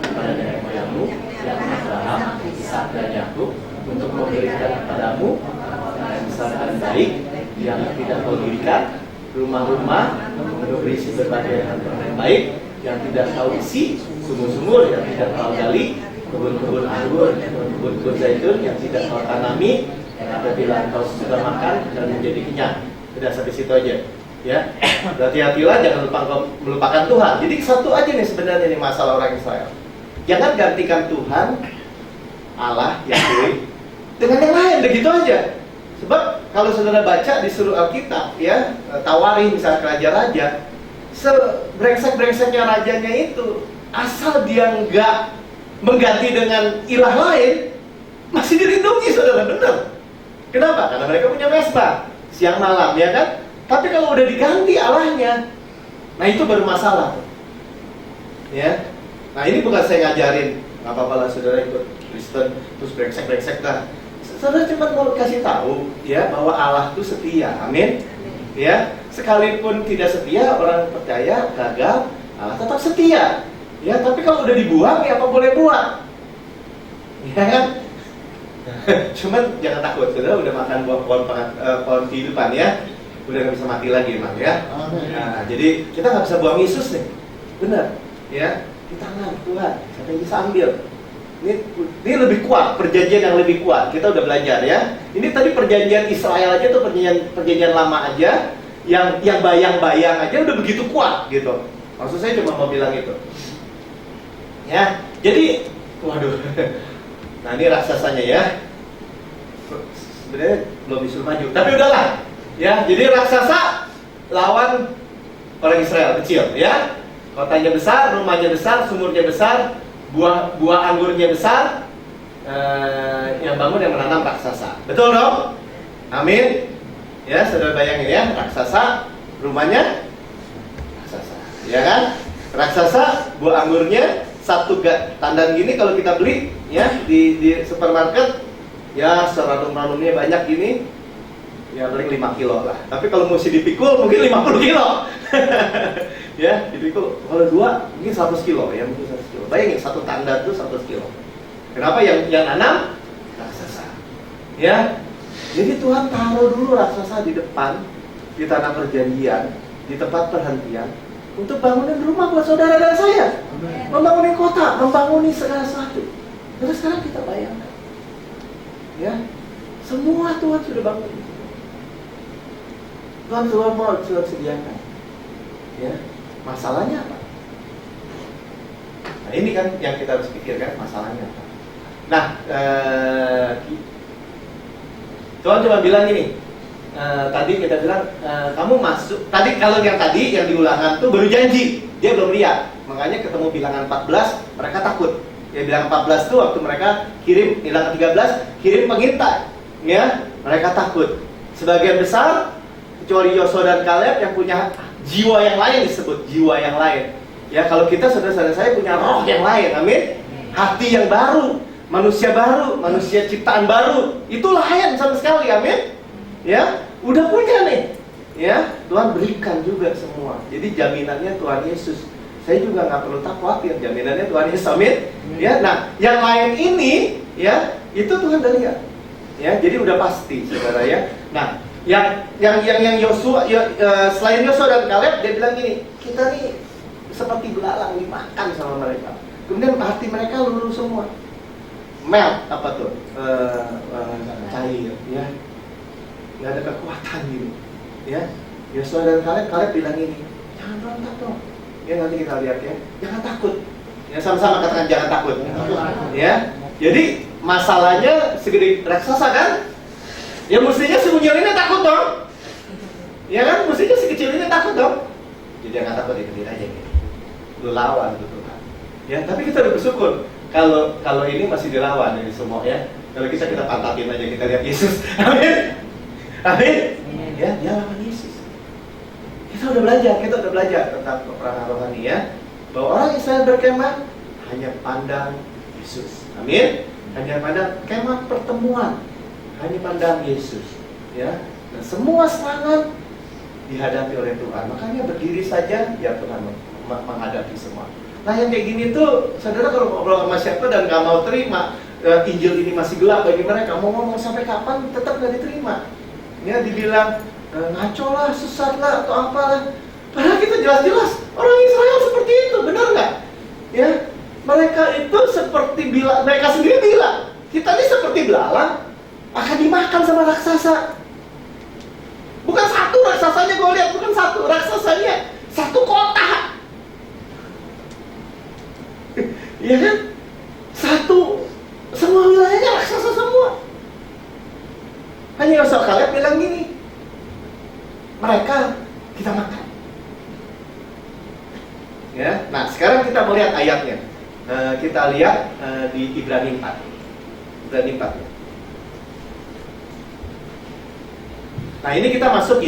Kepada nenek moyangmu yang Abraham, Ishak dan Yakub, untuk memberikan kepadamu misalkan baik yang tidak kau dirikan, rumah-rumah berisi berbagai harta yang baik yang tidak kau isi, sumur-sumur yang tidak kau gali, kebun-kebun anggur, kebun-kebun zaitun yang tidak kau tanami, apabila kau sudah makan dan menjadi kenyang. Sudah sampai situ aja. Ya, berhati-hatilah, jangan melupakan Tuhan. Jadi satu aja nih sebenarnya nih masalah orang Israel. Jangan gantikan Tuhan Allah Yahweh dengan yang lain, begitu aja. Sebab kalau saudara baca di seluruh Alkitab, ya, Tawarikh misalnya raja-raja, sebrengsek-brengseknya rajanya itu, asal dia nggak mengganti dengan ilah lain, masih dilindungi, saudara, benar. Kenapa? Karena mereka punya mesbah siang malam, ya kan? Tapi kalau udah diganti Allahnya, nah itu baru masalah. Ya, nah ini bukan saya ngajarin, nggak apa-apa lah saudara ikut Kristen terus brengsek-brengsek dah. Saudara cuma mau kasih tahu, ya, bahwa Allah itu setia, amin. Ya, sekalipun tidak setia, orang percaya gagal, Allah tetap setia. Ya, tapi kalau udah dibuang, ya apa boleh buat? Ya kan? Cuman jangan takut, saudara udah makan buah pohon kehidupan, ya. Udah nggak bisa mati lagi emang, ya. Nah, jadi kita nggak bisa buang Yesus nih, benar, ya. Di tangan Tuhan, siapa yang bisa ambil? Ini lebih kuat, perjanjian yang lebih kuat. Kita udah belajar, ya. Ini tadi perjanjian Israel aja tuh, perjanjian lama aja, yang bayang-bayang aja udah begitu kuat, gitu. Maksud saya cuma mau bilang itu, ya. Jadi, waduh, nah ini raksasanya, ya. Sebenarnya belum disuruh maju, tapi udahlah. Ya, jadi raksasa lawan orang Israel kecil, ya. Kotanya besar, rumahnya besar, sumurnya besar, buah anggurnya besar. Yang bangun, yang menanam raksasa. Betul dong? Amin. Ya, saudara bayangin, ya, raksasa, rumahnya raksasa, ya kan? Raksasa, buah anggurnya satu tandan gini kalau kita beli, ya, di supermarket, ya, seranum-ranumnya banyak gini. Ya paling 5 kilo lah. Tapi kalau mesti dipikul mungkin 50 kilo. Ya, dipikul. Kalau 2 mungkin 100 kilo, ya, mungkin 100 kilo. Bayangin satu tanda itu 100 kilo. Kenapa yang nanam raksasa? Ya. Jadi Tuhan taruh dulu raksasa di depan, di tanah perjanjian, di tempat perhentian, untuk bangunin rumah buat saudara dan saya. Membangunin kota, membangunin segala sesuatu. Terus sekarang kita bayangkan, ya, semua Tuhan sudah bangun. Tuhan sudah sediakan. Ya, masalahnya apa? Nah, ini kan yang kita harus pikirkan, masalahnya apa. Nah, Tuhan cuma bilang gini. Tadi kita bilang, kamu masuk. Tadi kalau yang di Ulangan tuh baru janji, dia belum lihat. Makanya ketemu bilangan 14, mereka takut. Ya, bilangan 14 tuh waktu mereka kirim bilangan 13, kirim pengintai. Ya, mereka takut. Sebagian besar, kecuali Yosua dan Kaleb yang punya jiwa yang lain, disebut jiwa yang lain. Ya, kalau kita, saudara-saudara saya, punya roh yang lain, amin. Hati yang baru, manusia ciptaan baru, itu lain sama sekali, amin. Ya, udah punya nih. ya Tuhan berikan juga semua. Jadi jaminannya Tuhan Yesus. Saya juga nggak perlu khawatir, jaminannya Tuhan Yesus. Amin. Ya, nah yang lain ini ya itu Tuhan udah lihat. Ya, jadi udah pasti, saudara ya. Nah, yang Yosua, selain Yosua dan Kaleb, dia bilang gini, kita nih seperti belalang dimakan sama mereka. Kemudian hati mereka luluh semua. Melt apa tuh? Cair, ya. Nggak ada kekuatan gitu. Ya, Yosua dan Kaleb bilang ini, jangan berontak dong. Ya nanti kita lihat ya, jangan takut. Ya sama-sama katakan jangan takut. Ya, jadi masalahnya segede raksasa kan? Ya mestinya si Unyil ini takut dong. Ya kan, mestinya si kecil ini takut dong. Jadi jangan takut, ikutin aja gitu. Lu lawan gitu kan. Ya, tapi kita udah bersyukur kalau ini masih dilawan ini semua ya. Kalau kita pantatin aja, kita lihat Yesus. Amin. Amin. Ya, dia lawan Yesus. Kita udah belajar tentang peperangan rohani ya. Bahwa orang Israel berkemah hanya pandang Yesus. Amin. Hanya pandang kemah pertemuan. Hanya pandang Yesus. Ya. Dan semua serangan dihadapi oleh Tuhan. Makanya berdiri saja ya Tuhan menghadapi semua. Nah yang kayak gini tuh, saudara kalau ngobrol sama siapa dan gak mau terima, Injil ini masih gelap bagi mereka, mau ngomong sampai kapan tetap gak diterima. Ya dibilang ngaco lah, sesat lah, atau apalah. Padahal kita jelas-jelas orang Israel seperti itu, benar nggak? Ya, mereka itu seperti mereka sendiri bilang, kita ini seperti belalang akan dimakan sama raksasa. Bukan satu raksasanya, gue lihat bukan satu raksasanya, satu kota. Iya kan? Satu, semua wilayahnya raksasa semua. Hanya Yosua Kaleb bilang gini, mereka kita makan. Ya, nah sekarang kita melihat ayatnya. Kita lihat di Ibrani 4. Ibrani 4. Nah ini kita masuk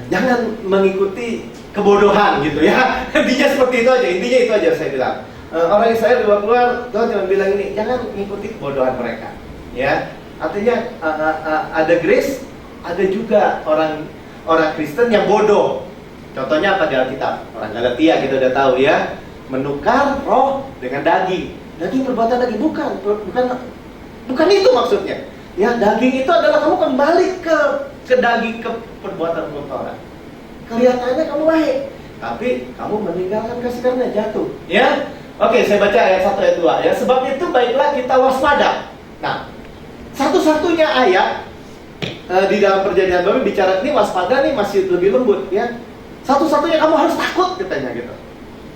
jangan mengikuti kebodohan gitu ya. Intinya seperti itu aja saya bilang. Orang Israel keluar, Tuhan cuma bilang ini, jangan mengikuti kebodohan mereka. Ya, artinya ada grace, ada juga orang Kristen yang bodoh. Contohnya apa di Alkitab? Orang Galatia kita udah tahu ya, menukar roh dengan daging. Daging perbuatan daging bukan itu maksudnya. Ya, daging itu adalah kamu kembali ke daging, ke perbuatan kotoran. Kelihatannya kamu baik, tapi kamu meninggalkan kasih karunia, jatuh. Ya, oke, saya baca ayat 1 ayat 2 ya. Sebab itu baiklah kita waspada. Nah, satu-satunya ayat di dalam perjanjian baru bicara ini waspada nih masih lebih lembut ya. Satu-satunya kamu harus takut katanya gitu.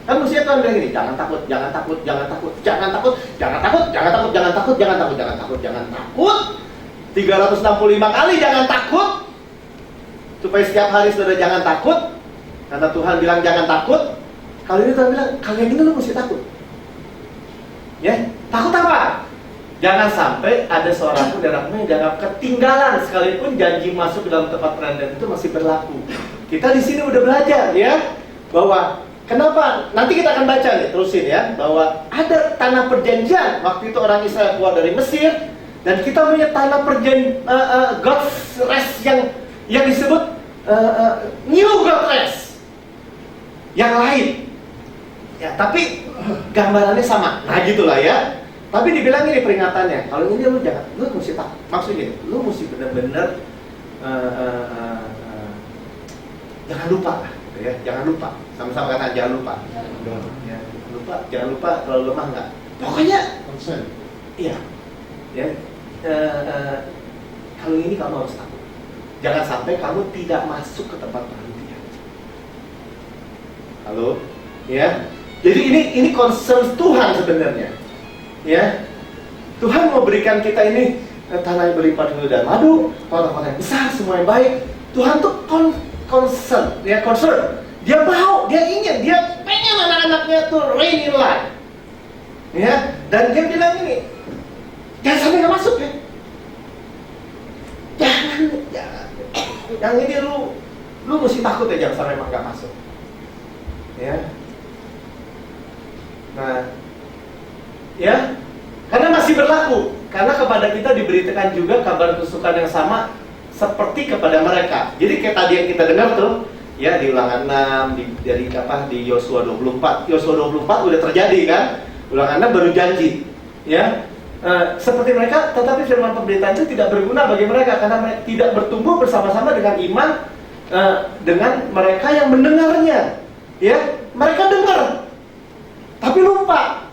Kan mestinya Tuhan bilang gini, jangan takut, jangan takut, jangan takut, jangan takut, jangan takut, jangan takut, jangan takut, jangan takut, jangan takut, jangan takut. 365 kali jangan takut. Supaya setiap hari saudara jangan takut. Karena Tuhan bilang jangan takut. Kali ini Tuhan bilang, kalian ini lu mesti takut. Ya, takut apa? Jangan sampai ada seorang pun darahmu yang dianggap ketinggalan, sekalipun janji masuk dalam tempat peradilan itu masih berlaku. Kita di sini udah belajar ya, bahwa kenapa? Nanti kita akan baca nih, terusin ya, bahwa ada tanah perjanjian waktu itu orang Israel keluar dari Mesir, dan kita punya tanah perjanjian God's rest yang disebut New God rest yang lain. Ya, tapi gambarannya sama. Nah, gitulah ya. Tapi dibilang ini peringatannya, kalau ini lu mesti takut. Maksudnya, lu mesti benar-benar jangan lupa lah, ya. Jangan lupa. Sama-sama kata jangan lupa. Ya, jangan lupa terlalu lemah enggak. Pokoknya concern. Iya. Ya. Kalau ini kamu harus takut. Jangan sampai kamu tidak masuk ke tempat perhentian. Halo? Ya. Jadi ini concern Tuhan sebenarnya. Ya, Tuhan mau berikan kita ini tanah yang berlimpah susu dan madu, kota-kota yang besar, semua yang baik. Tuhan tuh concern. Dia mau, dia ingin, dia pengen anak-anaknya tuh reign in life. Ya, dan dia bilang ini, jangan sampai nggak masuk ya. Jangan. Yang ini lu mesti takut ya, jangan sampai nggak masuk. Ya. Nah, ya, karena masih berlaku. Karena kepada kita diberitakan juga kabar kesukaan yang sama seperti kepada mereka. Jadi kayak tadi yang kita dengar tuh, ya di Ulangan 6, di Yosua 24. Yosua 24 udah terjadi kan? Ulangan 6 baru janji, ya. Seperti mereka, tetapi firman pemberitaan itu tidak berguna bagi mereka karena mereka tidak bertumbuh bersama-sama dengan iman dengan mereka yang mendengarnya. Ya, mereka dengar, tapi lupa.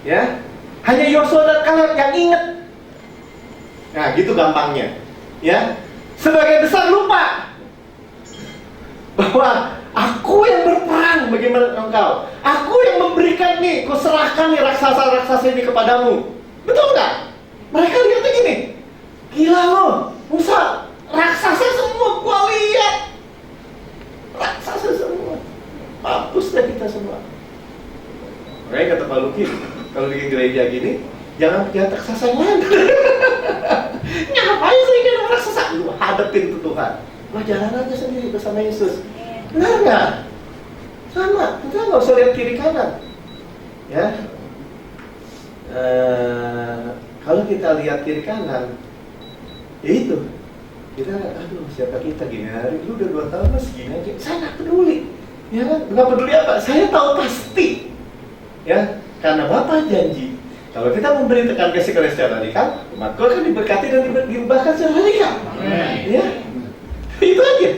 Ya, hanya Yosua dan Kaleb yang ingat. Nah, gitu gampangnya. Ya, sebagian besar lupa bahwa aku yang berperang bagi engkau. Aku yang memberikan nih, ku serahkan nih raksasa-raksasa ini kepadamu. Betul nggak? Mereka lihatnya gini, gila loh, Musa, raksasa semua gua lihat. Raksasa semua. Mampus deh kita semua. Makanya kata Pak Luki, kalau di gereja gini, jangan punya raksasa yang lain. Ngapain sih kan raksasa? Lu hadapin tuh Tuhan. Lu jalan aja sendiri bersama Yesus. Benar nggak? Sama, kita nggak usah lihat kiri kanan. Ya, kalau kita lihat kiri kanan, ya itu kita, aduh siapa kita gini hari, lu udah 2 tahun masih gini aja. Saya nggak peduli, ya kan? Nggak peduli apa? Saya tahu pasti, ya, karena Bapak janji. Kalau kita memberi tekan kasih secara radikal, umatku akan diberkati dan diubahkan secara radikal. Ya, itu aja.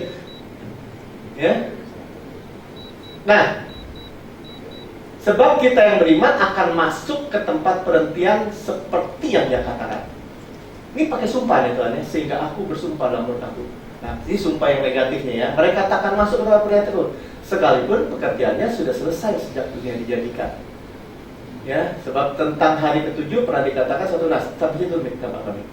Ya. Nah, sebab kita yang beriman akan masuk ke tempat perhentian seperti yang dia katakan. Ini pakai sumpah ya Tuhan ya, sehingga aku bersumpah dalam mulut aku. Nah, ini sumpah yang negatifnya ya. Mereka takkan masuk ke tempat perhentian itu, sekalipun pekerjaannya sudah selesai sejak dunia dijadikan. Ya, sebab tentang hari ke-7 pernah dikatakan suatu nas, sampai itu kata kami.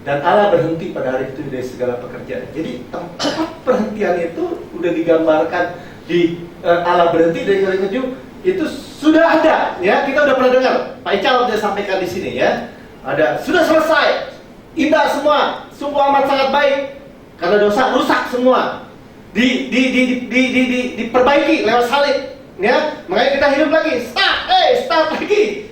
Dan Allah berhenti pada hari itu dari segala pekerjaan. Jadi tempat perhentian itu udah digambarkan di Allah berhenti dari hari ke-7 itu sudah ada, ya, kita udah pernah dengar. Pak Ical sudah sampaikan di sini ya. Ada, sudah selesai. Indah semua, sungguh amat sangat baik. Karena dosa rusak semua. Diperbaiki lewat salib, ya. Makanya kita hidup lagi. Start lagi.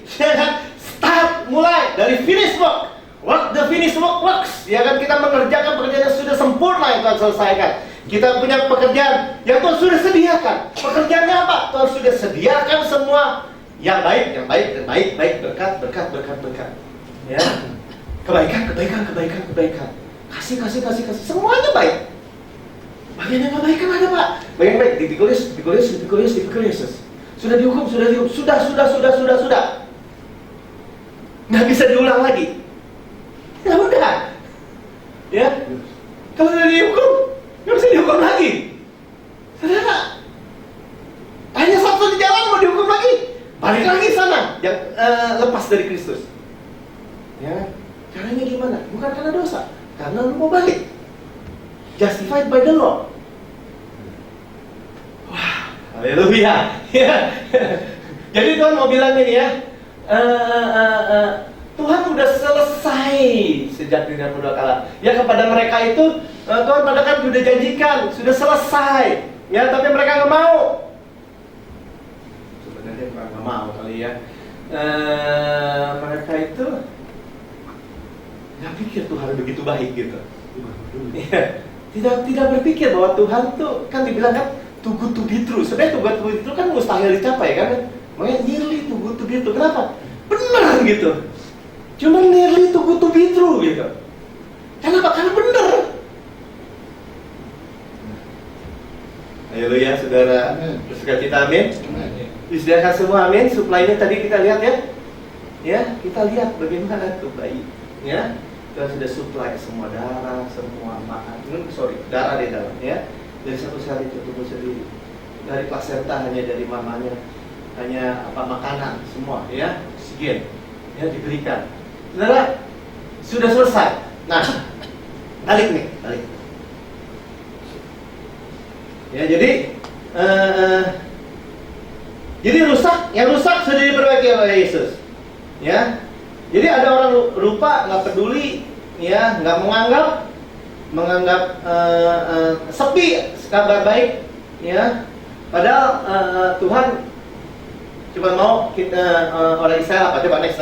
Start mulai dari finish work. Work the finish works. Ya kan, kita mengerjakan pekerjaan yang sudah sempurna yang Tuhan selesaikan. Kita punya pekerjaan yang Tuhan sudah sediakan. Pekerjaannya apa? Tuhan sudah sediakan semua yang baik, berkat. Ya. Kebaikan. Kasih. Semuanya baik. Bagian yang nggak baik kan ada Pak. Bagian baik, dipikul Yesus. Sudah dihukum. Sudah. Nggak bisa diulang lagi. Ya udah. Ya. Kalau sudah dihukum, nggak bisa dihukum lagi. Saudara, hanya satu di jalan mau dihukum lagi, balik lagi sana, yang lepas dari Kristus. Ya, caranya gimana? Bukan karena dosa, karena lu mau balik. Justified by the law. Wah, haleluya. Ya. Jadi Tuhan mau bilang ini ya, Tuhan udah selesai sejak dunia pura kala. Ya, kepada mereka itu Tuhan katakan sudah janjikan, sudah selesai. Ya, tapi mereka nggak mau. Sebenarnya mereka nggak mau kali ya. Mereka itu nggak pikir Tuhan begitu baik gitu. Ya, tidak berpikir bahwa Tuhan tuh kan dibilang kan too good to be true. Sebenarnya too good to be true kan mustahil dicapai kan? Makanya nearly too good to be true. Kenapa? Benar gitu. Cuma nearly too good to be true gitu. Kenapa? Karena benar. Haleluya saudara. Bersukacita amin. Disediakan semua amin. Supply-nya tadi kita lihat ya. Ya, kita lihat bagaimana tuh bayi. Ya, kita sudah supply semua darah, semua makan. Darah di dalam ya. Dari satu sel itu tubuh sendiri. Dari plasenta hanya dari mamanya. Hanya makanan semua ya. Oksigen ya diberikan. Saudara, sudah selesai. Nah, balik. Ya, jadi yang rusak sudah diperbaiki oleh Yesus. Ya, jadi ada orang lupa, nggak peduli, ya, nggak menganggap sepi kabar baik, ya. Padahal Tuhan cuma mau kita orang Israel apa? Coba next.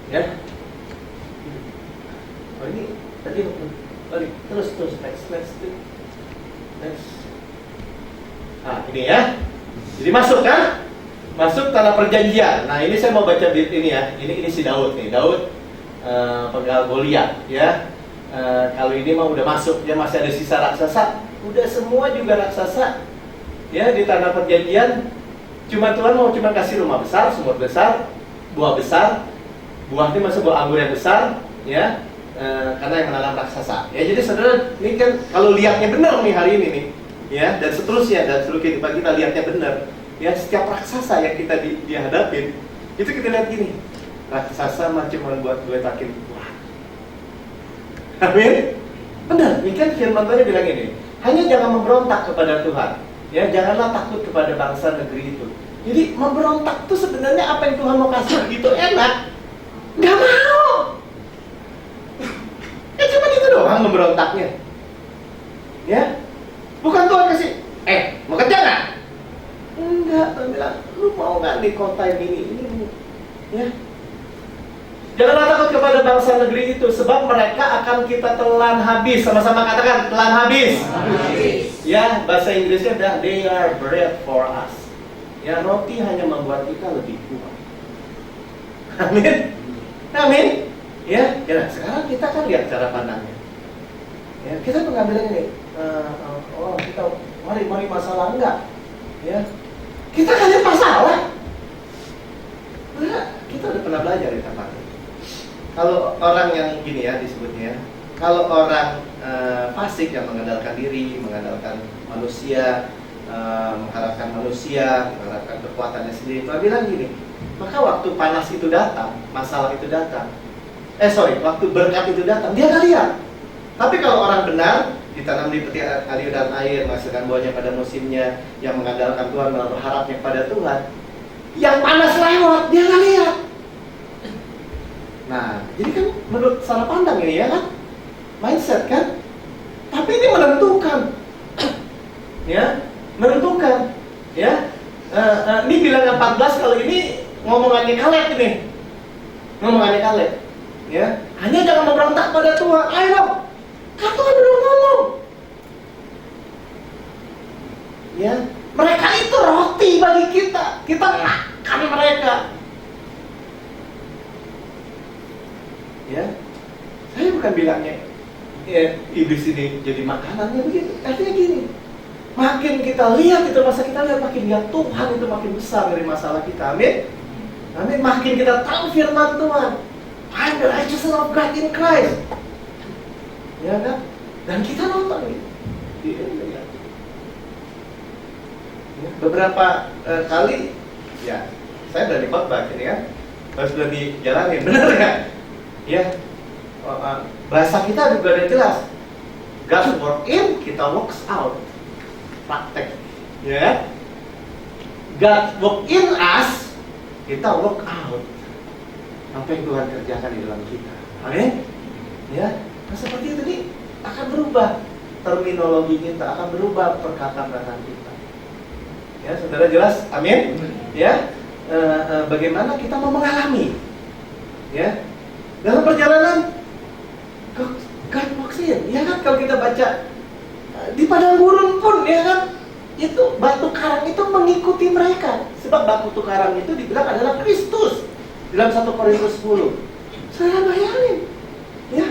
Ya. Oh ini tadi balik terus next. Nah ini ya. Jadi masuk kan? Masuk tanah perjanjian. Nah ini saya mau baca bit ini ya. Ini si Daud nih. Daud penggal Goliat ya. Kalau ini mah udah masuk, dia masih ada sisa raksasa. Udah semua juga raksasa. Ya di tanah perjanjian. Cuma Tuhan mau kasih rumah besar, sumur besar, buah besar. Buah ini masuk buah anggur yang besar, ya, karena yang menanam raksasa. Ya jadi saudara, ini kan kalau lihatnya benar nih hari ini nih, ya, dan seterusnya dan seluruh kehidupan kita lihatnya benar. Ya setiap raksasa yang kita dihadapin, itu kita lihat gini, raksasa macam membuat gue takin kuat. Amin. Benar, ini kan firman Tuhan bilang ini. Hanya jangan memberontak kepada Tuhan. Ya, janganlah takut kepada bangsa negeri itu. Jadi memberontak itu sebenarnya apa yang Tuhan mau kasih begitu enak. Gak mau. Ya cuma itu doang memberontaknya. Ya, bukan Tuhan kasih. Mau kerja nggak? Enggak, Tuhan bilang, lu mau nggak di kota ini? Ya. Janganlah takut kepada bangsa negeri itu, sebab mereka akan kita telan habis. Sama-sama katakan, telan habis. Ya, bahasa Inggrisnya adalah they are bread for us. Ya, roti hanya membuat kita lebih kuat. Amin. Amin. Ya, sekarang kita kan lihat cara pandangnya. Ya, kita pengambilan ini. Kita mari masalah enggak? Ya, kita kan lihat masalah. Nah, kita udah pernah belajar di tempat ini. Kalau orang yang gini ya disebutnya, kalau orang fasik yang mengandalkan diri, mengandalkan manusia, mengharapkan manusia, mengharapkan kekuatannya sendiri, Tuhan bilang gini. Maka waktu panas itu datang, masalah itu datang, waktu berkat itu datang, dia nggak lihat. Tapi kalau orang benar, ditanam di peti aliran air, menghasilkan buahnya pada musimnya, yang mengandalkan Tuhan, berharapnya pada Tuhan, yang panas lewat, dia nggak lihat. Nah, jadi kan menurut cara pandang ini ya kan, mindset kan. Tapi ini menentukan, ya, menentukan, ya. Ini bilangan 14 kalau ini ngomongannya Kaleb ini, ngomongannya Kaleb, ya. Hanya jangan memberontak pada Tuhan. Ayo, kan Tuhan belum ngomong, ya. Mereka itu roti bagi kita, kita makan mereka. Ya, saya bukan bilangnya ya, iblis ini jadi makanannya begitu. Artinya gini, makin kita lihat itu masa kita lihat, makin lihat Tuhan itu makin besar dari masalah kita. Amin. Amin. Makin kita tahu firman Tuhan. I'm the righteousness of God in Christ. Ya kan? Dan kita nonton gitu. Ya. Beberapa kali, ya, saya berani khotbah ini kan, harus berani jalanin, benar ya? Ya, bahasa kita juga udah jelas. God work in, kita works out. Praktek, ya. God work in us, kita work out. Apa yang Tuhan kerjakan di dalam kita. Amin. Ya, nah seperti itu nih akan berubah terminologi kita, akan berubah perkataan kita. Ya, saudara jelas? Amin. Ya, bagaimana kita mau mengalami? Ya. Dalam perjalanan God walks in, ya kan? Kalau kita baca di padang gurun pun, ya kan? Itu batu karang itu mengikuti mereka. Sebab batu karang itu dibilang adalah Kristus dalam 1 Korintus 10. Saya bayangin, ya.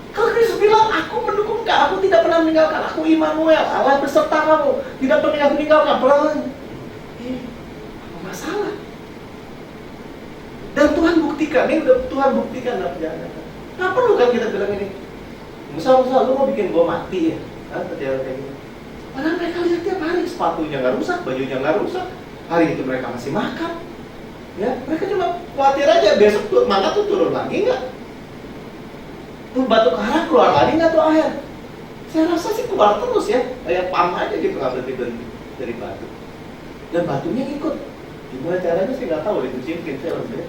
Kalau Kristus bilang, aku mendukung kau, aku tidak pernah meninggalkan, aku Immanuel, Allah beserta kamu, tidak pernah meninggalkan. Apa masalah? Dan Tuhan buktikan, ini udah Tuhan buktikan dalam perjalanan. Nggak perlu kan kita bilang ini, Musa, lu mau bikin gua mati ya? Terjadi kayak gitu. Padahal mereka lihat tiap hari, sepatunya nggak rusak, bajunya nggak rusak. Hari itu mereka masih makan. Ya, mereka cuma khawatir aja besok tuh mana tuh turun lagi nggak? Tuh batu karang keluar lagi nggak tuh air? Saya rasa sih keluar terus ya, kayak pam aja gitu, nggak berhenti dari batu. Dan batunya ikut. Gimana caranya sih nggak tahu, itu mungkin film ya.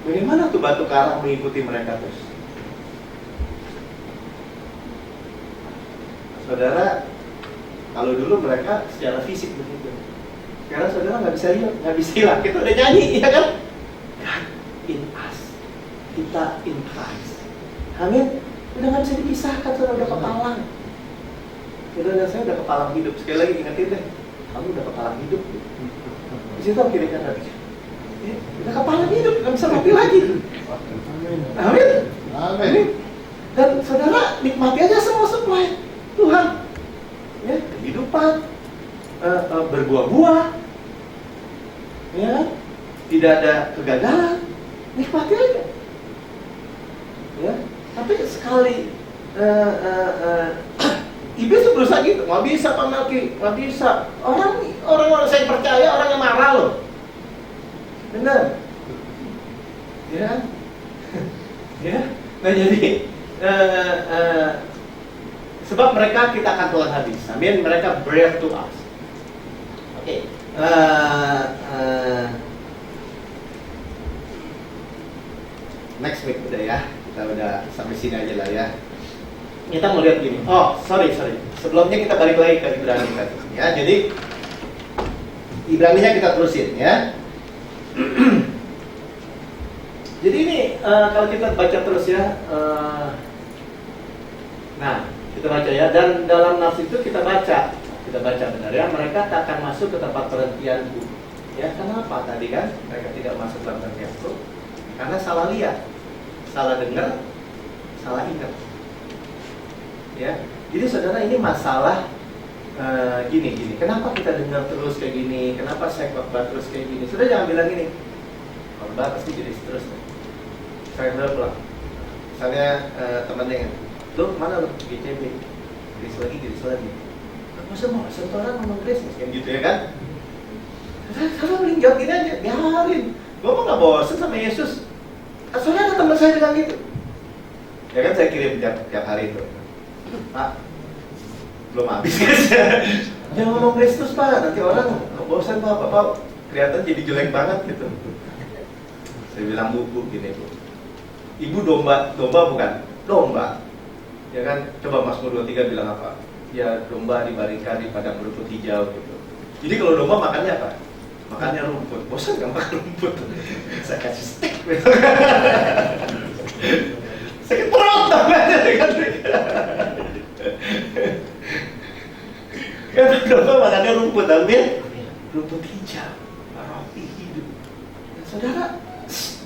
Bagaimana tuh batu karang mengikuti mereka terus? Saudara, kalau dulu mereka secara fisik begitu. Sekarang saudara nggak bisa hilang. Kita udah nyanyi, ya kan? God in us. kita in Christ. Amin. Udah nggak bisa dipisahkan, saudara, udah kepalang. Saudara, saya udah kepalang hidup. Sekali lagi ingetin deh, kamu udah kepalang hidup. Di situ kiri kanan. Ya, udah kepalang hidup, nggak bisa mati lagi. Amin. Amin. Dan saudara nikmati aja semua supply Tuhan. Ya, kehidupan, berbuah-buah, ya, tidak ada kegagalan, nikmati aja. Ya, tapi sekali iblis tuh berusaha gitu, nggak bisa Pak Melki, nggak bisa. Orang saya percaya orang yang marah loh, benar? Ya, ya. Nah jadi sebab mereka kita akan telan habis. Amin. Mereka breath to us. Oke. Next week udah ya. Kita udah sampai sini aja lah ya. Kita mau lihat gini. Oh, sorry. Sebelumnya kita balik lagi ke Ibrani tadi. Ya, jadi Ibraninya kita terusin ya. Jadi ini kalau kita baca terus ya. Nah, kita baca ya. Dan dalam nas itu kita baca benar ya. Mereka tak akan masuk ke tempat perhentianku. Ya, kenapa tadi kan mereka tidak masuk ke tempat perhentianku? Karena salah lihat, salah dengar, salah ingat. Ya, jadi saudara ini masalah gini. Kenapa kita dengar terus kayak gini? Kenapa saya khotbah terus kayak gini? Sudah jangan bilang gini. Khotbah pasti jadi terus. Saya pulang. Misalnya temannya, "Lu mana lu? GCB." Gris lagi. Masa mau sentuh orang ngomong Kristus kan gitu ya kan? Saya mending jawab gini aja, biarin. Gua mah nggak bosan sama Yesus. Soalnya ada teman saya bilang gitu. Ya kan saya kirim tiap hari itu. Pak, belum habis kan? Jangan ngomong Kristus Pak, nanti orang bosan Pak, kelihatan jadi jelek banget gitu. Saya bilang buku gini Bu. Ibu domba bukan? Domba. Ya kan, coba Mazmur 23 bilang apa? Ya domba dibaringkan di padang rumput hijau gitu. Jadi kalau domba makannya apa? Makannya rumput. Bosan nggak makan rumput? Saya kasih steak gitu. Sakit perut namanya kan? Kan domba makannya rumput, amin. Rumput hijau, roti hidup. Dan saudara,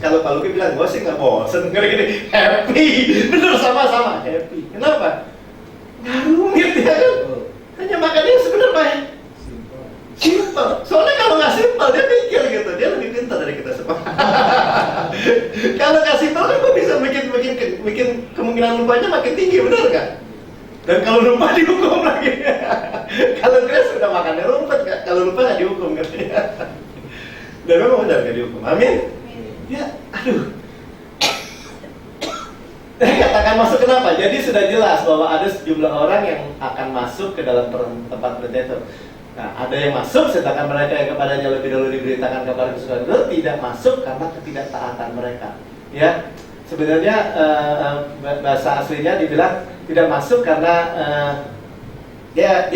kalau Pak Luki bilang, gue sih nggak bosan, gini, happy, bener sama-sama happy. Kenapa? Nggak rumit ya kan? Hanya makannya sebenarnya simple. Soalnya kalau nggak simple dia pikir gitu, dia lebih pintar dari kita semua. Kalau nggak simple kan gue bisa bikin kemungkinan lupanya makin tinggi, benar kan? Dan kalau lupa dihukum lagi. Kalau Grace sudah makannya rumput, kalau lupa nggak dihukum kan? Dan memang udah nggak dihukum, amin. Ya, aduh. Katakan masuk kenapa? Jadi sudah jelas bahwa ada sejumlah orang yang akan masuk ke dalam tempat perhentian. Nah, ada yang masuk sedangkan mereka yang kepadanya lebih dahulu diberitakan kabar kesukaan itu tidak masuk karena ketidaktaatan mereka. Ya, sebenarnya bahasa aslinya dibilang tidak masuk karena dia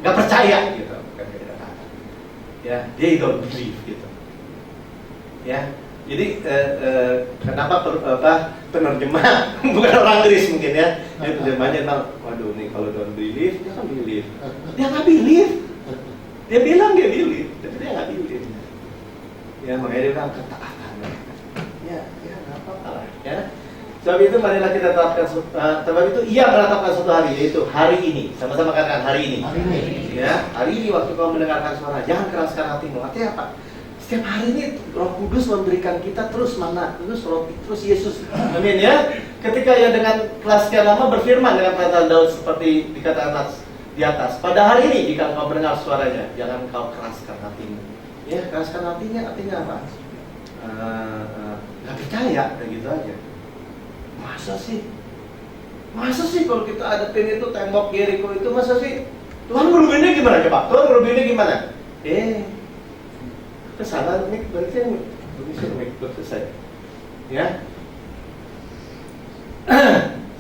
nggak percaya gitu, bukan ketidaktaatan. Ya, dia don't believe gitu. Ya. Jadi kenapa penerjemah bukan orang Inggris mungkin ya? Dia terjemahnya tentang, waduh nih kalau don't believe, dia kan believe. Dia nggak believe. Dia bilang dia believe, tapi dia nggak believe. Ya makanya dia bilang ketaatan. Ya nggak apa-apa lah. Ya. Sebab itu marilah kita tetapkan. Sebab itu ia menetapkan suatu hari, yaitu hari ini. Sama-sama katakan hari ini. Ya, hari ini waktu kau mendengarkan suara, jangan keraskan hatimu. Artinya apa? Setiap hari ini Roh Kudus memberikan kita terus mana, terus roti, terus Yesus. Amin ya. Ketika ya dengan kelas sekian lama berfirman dengan kata Daud seperti dikatakan di atas. Pada hari ini jika engkau mendengar suaranya, jangan engkau keraskan hatimu. Ya, keraskan hatinya artinya apa? Gak percaya, kayak gitu aja. Masa sih kalau kita adepin itu tembok Jericho itu, masa sih? Tuhan ngerubiinnya gimana coba? Tuhan ngerubiinnya gimana? Kesalahan ini berarti selesai. Ya.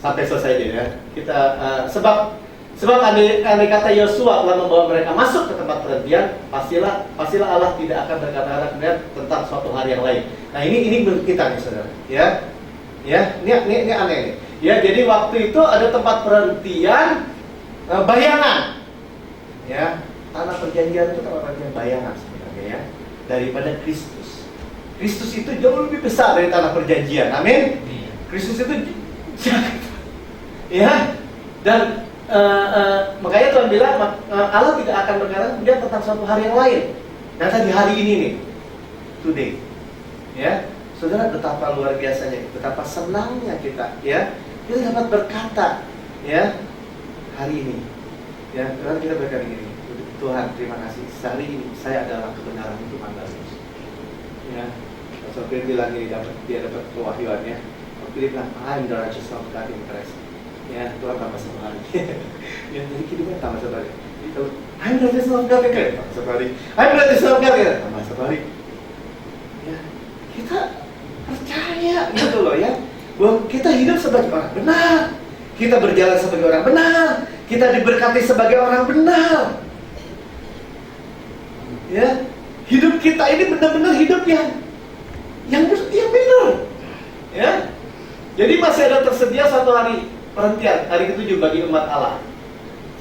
Sampai selesai aja ya. Kita sebab Sebab andai kata Yosua telah membawa mereka masuk ke tempat perhentian, pastilah Allah tidak akan berkata-kata kemudian tentang suatu hari yang lain. Nah ini menurut kita nih saudara, ini aneh nih. Ya, jadi waktu itu ada tempat perhentian bayangan. Ya, tanah perjanjian itu tempat perhentian bayangan sebenarnya ya, daripada Kristus. Kristus itu jauh lebih besar dari tanah perjanjian. Amin. Kristus itu ya, dan makanya Tuhan bilang Allah tidak akan berkata kemudian tentang suatu hari yang lain. Nah tadi hari ini nih, today, ya, saudara betapa luar biasanya, betapa senangnya kita, ya, kita dapat berkata, ya, hari ini, ya, karena kita berkata gini, Tuhan terima kasih, hari ini saya adalah kebenaran untuk Anda, ya. Pastor Phil bilang ini dia dapat kewahyuannya, dia bilang I'm the righteousness of God in Christ. Ya, Tuhan tambah satu hari. Ya, jadi hidupnya tambah satu hari. Jadi kalau I'm the righteousness of God, tambah satu hari. I'm the righteousness of God, tambah satu hari. Ya, kita percaya gitu loh ya, bahwa kita hidup sebagai orang benar, kita berjalan sebagai orang benar, kita diberkati sebagai orang benar. Ya, hidup kita ini benar-benar hidup yang benar. Ya, jadi masih ada tersedia satu hari perhentian, hari ke-7 bagi umat Allah.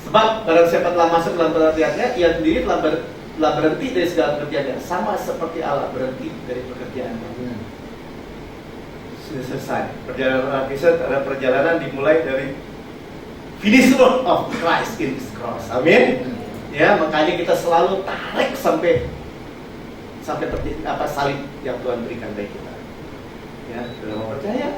Sebab barang siapa telah masuk dalam perhentiannya, ia sendiri telah berhenti dari segala pekerjaannya, sama seperti Allah berhenti dari pekerjaannya. Sudah selesai. Perjalanan orang Kristen adalah perjalanan dimulai dari finish work of Christ in His cross. Amin. Ya, makanya kita selalu tarik sampai salib yang Tuhan berikan bagi kita. Ya, sudah mau percaya?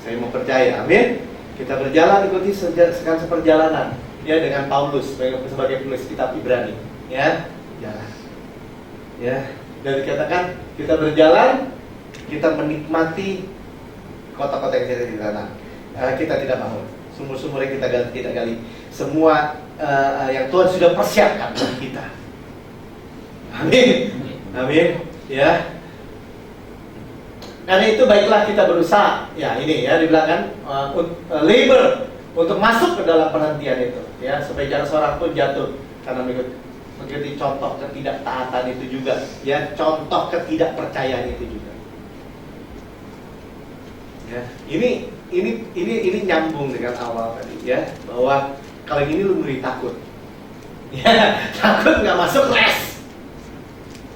Saya mau percaya. Amin. Kita berjalan ikuti seperjalanan ya dengan Paulus sebagai penulis kitab Ibrani, ya, jalan. Ya, dan dikatakan kita berjalan, kita menikmati kota-kota yang ada di tanah. Kita tidak bangun sumur-sumur yang kita tidak gali. Semua yang Tuhan sudah persiapkan bagi kita. Amin. Amin. Ya. Karena itu baiklah kita berusaha. Ya ini ya dibilang kan labor untuk masuk ke dalam perhentian itu. Ya supaya jangan seorang pun jatuh karena mengikuti contoh ketidaktaatan itu juga. Ya contoh ketidakpercayaan itu juga. Ya ini nyambung dengan awal tadi ya, bahwa kalau ini lu mulai takut. Ya takut nggak masuk les.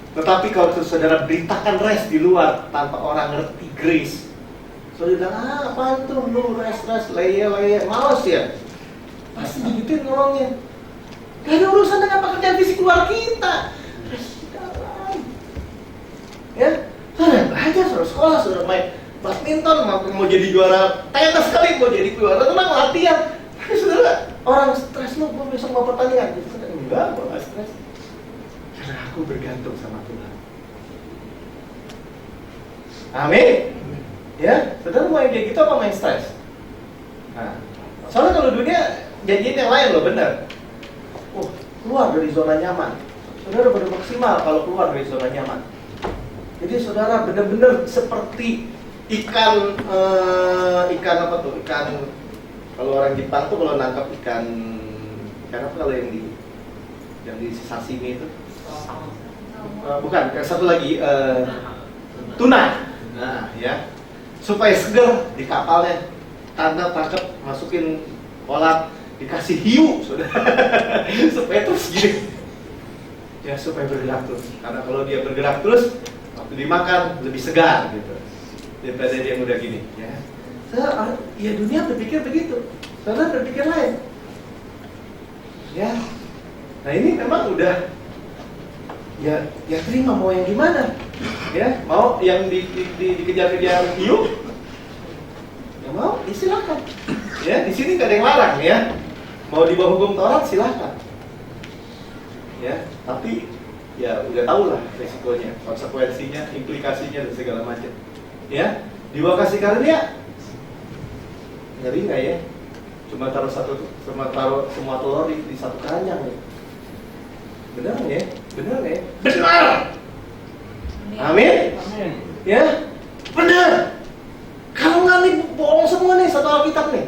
Tetapi kalau saudara beritakan rest di luar tanpa orang ngerti grace, saudara bilang, apaan tuh lu rest, leye, males ya? Pasti digituin ngomongnya. Gak ada urusan dengan pekerjaan fisik luar kita. Rest di dalam. Ya, saudara belajar, saudara sekolah, saudara main badminton, mau jadi juara tenis sekali, mau jadi juara tenang, latihan. Tapi saudara, orang stres lu, gue besok mau pertandingan. Gitu, saudara, enggak, gue gak stres. Karena aku bergantung sama Tuhan. Amin. Ya, saudara mau yang kayak gitu apa main stres? Nah, soalnya kalau dunia janjiin yang lain loh, bener. Keluar dari zona nyaman. Saudara baru maksimal kalau keluar dari zona nyaman. Jadi saudara benar-benar seperti ikan apa tuh? Ikan, kalau orang Jepang tuh kalau nangkap ikan apa kalau yang di sashimi itu? Bukan, satu lagi tuna. Nah, ya. Supaya seger di kapalnya, tangkap, masukin kolam, dikasih hiu, saudara. Supaya terus gini. Ya, supaya bergerak terus. Karena kalau dia bergerak terus, waktu dimakan lebih segar gitu. Daripada dia mudah gini, ya. Ya dunia berpikir begitu. Saudara berpikir lain. Ya. Nah, ini memang udah ya terima, mau yang gimana? Ya, mau yang dikejar-kejar hiu? Ya mau, ya silakan. Ya, di sini nggak ada yang larang ya. Mau di bawah hukum Taurat silakan. Ya, tapi ya udah tahu lah resikonya, konsekuensinya, implikasinya dan segala macam. Ya, di bawah kasih karunia ngeri nggak ya? Cuma taruh semua telur di satu keranjang ya. Benar ya? Benar ya? Benar. Amin. Amin. Ya, benar. Kalau nggak nih bohong semua nih satu Alkitab nih.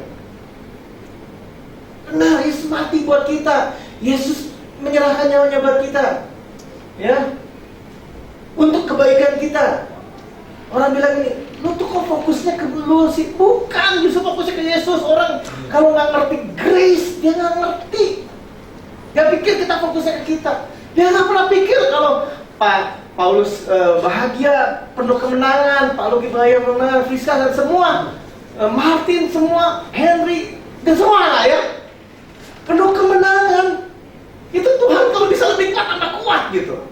Benar, Yesus mati Yesus menyerahkan nyawanya buat kita, ya, untuk kebaikan kita. Orang bilang ini, lu tuh kok fokusnya ke lu sih? Bukan, justru fokusnya ke Yesus. Orang kalau nggak ngerti grace, dia nggak ngerti. Dia pikir kita fokusnya ke kita. Dia nggak pernah pikir kalau Pak Paulus bahagia, penuh kemenangan, Pak Luki bahagia, kemenangan, Friska dan semua, Martin semua, Henry dan semua lah ya, penuh kemenangan. Itu Tuhan kalau bisa lebih kuat, tambah kuat gitu.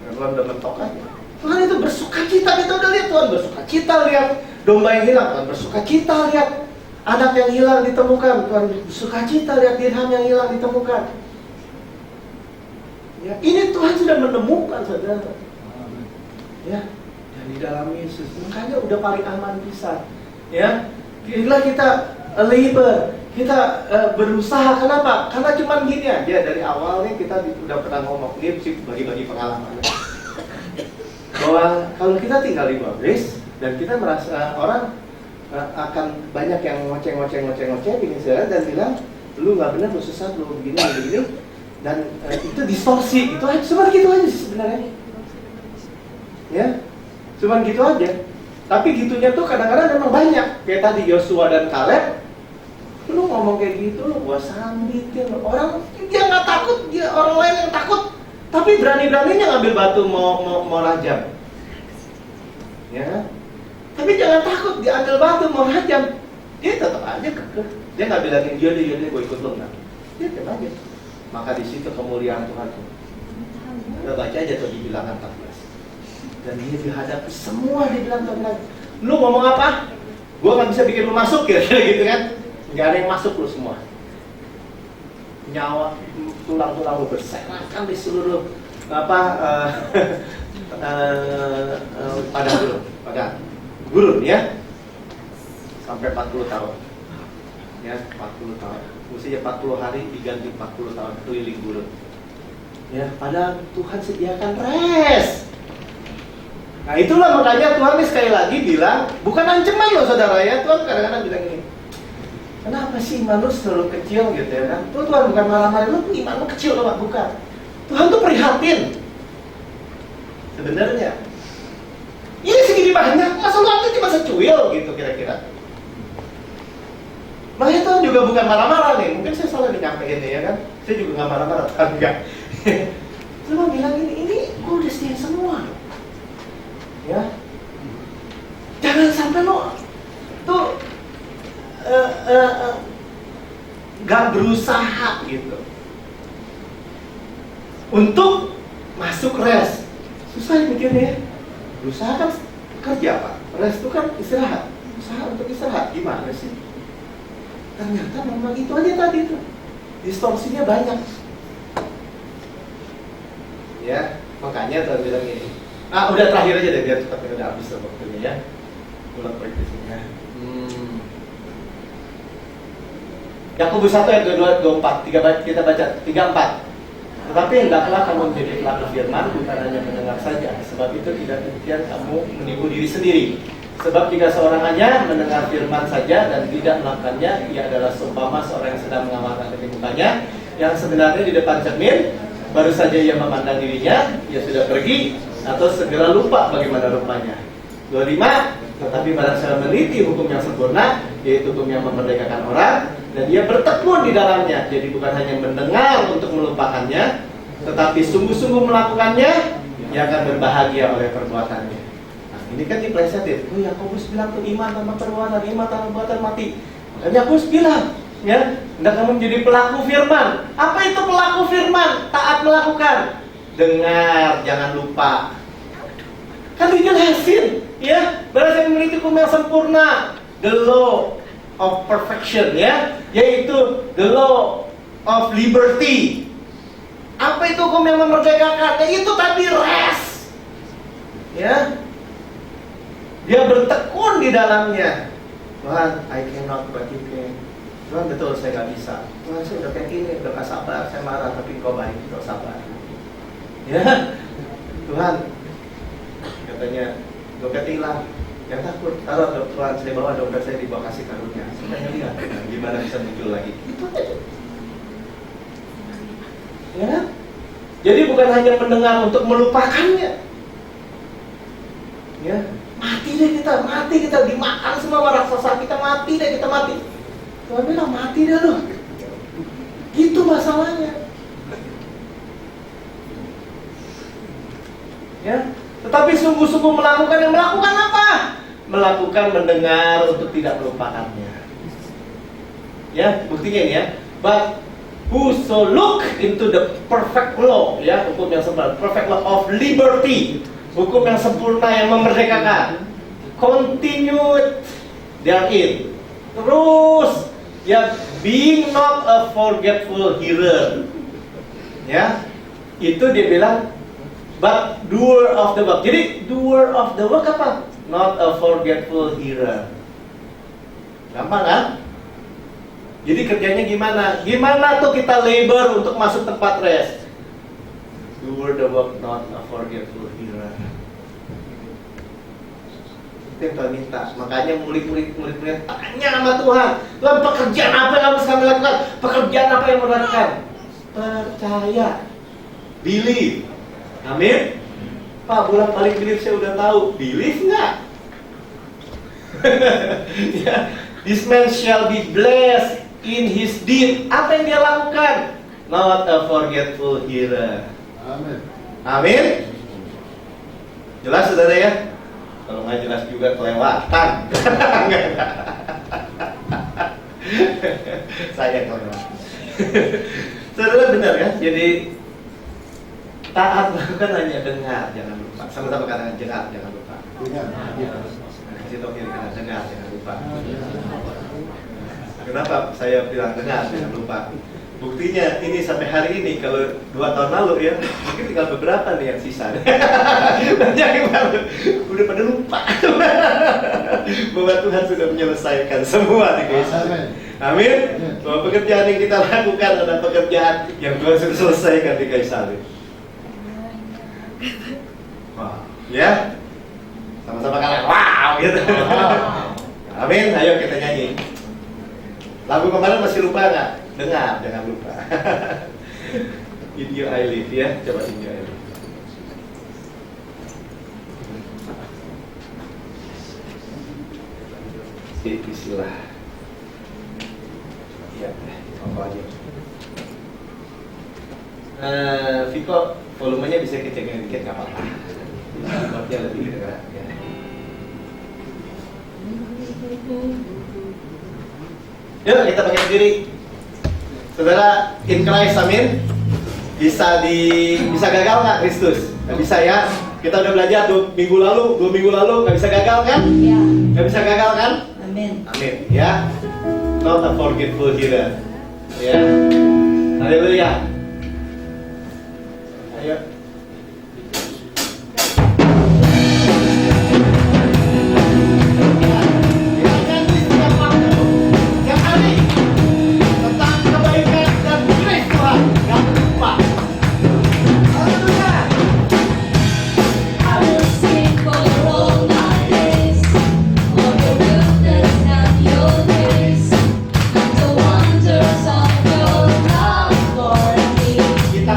Tuhan udah mentok aja. Tuhan itu bersuka cita, kita udah lihat Tuhan bersuka cita lihat domba yang hilang, Tuhan bersuka cita lihat anak yang hilang ditemukan, Tuhan bersuka cita lihat dirham yang hilang ditemukan. Ya, ini Tuhan sudah menemukan, saudara. Ya, dan di dalam Yesus, makanya udah paling aman bisa. Ya, bila kita labor, kita berusaha. Kenapa? Karena cuma gini aja, dari awalnya kita udah pernah ngomong, ini sih bagi-bagi pengalaman. Bahwa kalau kita tinggal di Babres dan kita merasa orang akan banyak yang ngoceh bikin saudara dan bilang, lu nggak benar, lu sesat, lu begini. Dan itu distorsi, itu aja, cuma gitu aja sih sebenarnya. Ya, cuma gitu aja. Tapi gitunya tuh kadang-kadang memang banyak. Kayak tadi Yosua dan Kaleb, lu ngomong kayak gitu, lu gua sambitin. Orang dia nggak takut, dia orang lain yang takut, tapi berani-beraninya ngambil batu mau rajam. Ya, tapi jangan takut diambil batu mau rajam. Dia tetap aja kekeh. Dia nggak bilangin dia gue ikut lu nggak. Dia tetap aja. Maka di situ kemuliaan Tuhan tuh. Kita baca aja tuh di Bilangan 14. Dan dia dihadapi semua di Bilangan 14. Lu ngomong apa? Gua nggak bisa bikin lu masuk ya, gitu kan? Nggak ada yang masuk lu semua. Nyawa, tulang-tulang lu berserakan di seluruh pada gurun ya. Sampai 40 tahun. Ya, 40 tahun. Mestinya 40 hari diganti 40 tahun keliling gurun. Ya, padahal Tuhan sediakan rest. Nah, itulah makanya Tuhan ini sekali lagi bilang, bukan ancaman loh saudara ya. Tuhan kadang-kadang bilang ini, kenapa sih iman lu selalu kecil gitu ya kan? Tuhan bukan marah-marah, lu iman lu kecil loh, bukan. Tuhan tuh prihatin. Sebenarnya ini segini banyak, masa lu itu cuma secuil gitu kira-kira. Makanya Tuhan juga bukan marah-marah nih. Mungkin saya salah nyampein ya kan. Saya juga nggak marah-marah, Tuhan enggak. Cuma bilang ini gue udah setia semua. Ya, jangan sampai lo tuh nggak berusaha gitu untuk masuk rest. Susah ya mikirnya ya. Berusaha kan kerja Pak. Rest itu kan istirahat. Usaha untuk istirahat gimana sih? Ternyata memang itu aja tadi tuh. Distorsinya banyak. Ya, makanya Tuhan bilang ini. Udah terakhir aja deh biar cepat udah habis waktunya ya. Ulang praktisnya. Yakobus 1 ayat 22, 24, kita baca 34. Tetapi hendaklah kamu menjadi pelaku firman, bukan hanya mendengar saja. Sebab itu tidak demikian kamu menipu diri sendiri. Sebab jika seorang hanya mendengar firman saja dan tidak melakukannya, ia adalah seumpama seorang yang sedang mengamalkan kesibukannya, yang sebenarnya di depan cermin, baru saja ia memandang dirinya, ia sudah pergi, atau segera lupa bagaimana rupanya. 25, tetapi barang siapa meneliti hukum yang sempurna, yaitu hukum yang memerdekakan orang, dan dia bertekun di dalamnya. Jadi bukan hanya mendengar untuk melupakannya, tetapi sungguh-sungguh melakukannya, ia akan berbahagia oleh perbuatannya. Nah, ini kan diplesetin. Yakobus bilang tuh iman tanpa perbuatan, iman tanpa perbuatan mati. Makanya Yakobus bilang, ya, hendak kamu menjadi pelaku firman. Apa itu pelaku firman? Taat melakukan. Dengar, jangan lupa. Kan dijelasin, ya. Barang siapa memiliki hukum yang sempurna, the law of perfection, ya, yaitu the law of liberty. Apa itu hukum yang memerdekakan? Ya, itu tadi rest, ya. Dia bertekun di dalamnya. Tuhan, I cannot, but you can. Tuhan, betul saya nggak bisa. Tuhan, saya udah kayak gini, udah nggak sabar, saya marah, tapi kau baik, kau sabar. Ya, Tuhan, katanya dompet hilang, jangan takut, taruh Tuhan, saya bawa dompet saya di bawah kasih karunia, supaya lihat gimana bisa muncul lagi. Itu aja. Ya kan? Jadi bukan hanya mendengar untuk melupakannya. Ya, mati kita dimakan semua sama raksasa, kita mati. Tuhan bilang mati dah lo. Gitu masalahnya. Ya, tetapi sungguh-sungguh melakukan apa? Melakukan mendengar untuk tidak melupakannya. Ya, buktinya ini ya. But whoso look into the perfect law, ya, hukum yang sempurna, perfect law of liberty, hukum yang sempurna yang memerdekakan, continue therein, terus, ya, being not a forgetful hearer, ya, itu dia bilang, but doer of the work. Jadi doer of the work apa? Not a forgetful hearer. Gampang kan? Jadi kerjanya gimana? Gimana tuh kita labor untuk masuk tempat rest? Doer the work, not a forgetful hearer. Itu yang Tuhan minta. Makanya murid-murid tanya sama Tuhan, Tuhan, pekerjaan apa yang harus kami lakukan? Pekerjaan apa yang melakukan? Percaya, believe. Amin. Pak, bulan paling believe saya udah tahu. Believe nggak? Ya, this man shall be blessed in his deed. Apa yang dia lakukan? Not a forgetful hearer. Amin. Amin. Jelas saudara ya? Kalau nggak jelas juga kelewatan. Saya kelewatan. Saudara benar kan? Jadi taat bukan hanya dengar, jangan lupa. Sama-sama katakan dengar, jangan lupa. Kasih tau kiri kanan, dengar, jangan lupa. Kenapa saya bilang dengar, jangan lupa? Buktinya ini sampai hari ini, kalau 2 tahun lalu ya, mungkin tinggal beberapa nih yang sisa. Banyak yang baru, udah pada lupa. Bahwa Tuhan sudah menyelesaikan semua di Yesus. Amin. Bahwa pekerjaan yang kita lakukan adalah pekerjaan yang Tuhan sudah selesaikan di kayu salib. Wow. Ya, sama-sama kalian wow gitu. Amin. Ayo kita nyanyi. Lagu kemarin masih lupa nggak? Dengar, jangan lupa. In You I Live ya, coba In You I Live. Bismillah. Ya, apa aja. Viko, volumenya bisa kecilin dikit nggak apa-apa. Chordnya lebih dekat ya. Yuk kita pakai sendiri. Saudara in Christ, amin. Bisa gagal nggak Kristus? Nggak bisa ya. Kita udah belajar 2 minggu lalu nggak bisa gagal kan? Ya. Nggak bisa gagal kan? Amin. Amin ya. Not a forgetful hearer. Ya. Haleluya. Ayo. I will sing for all my days of your goodness and your grace, and the wonders of your love for me. Kita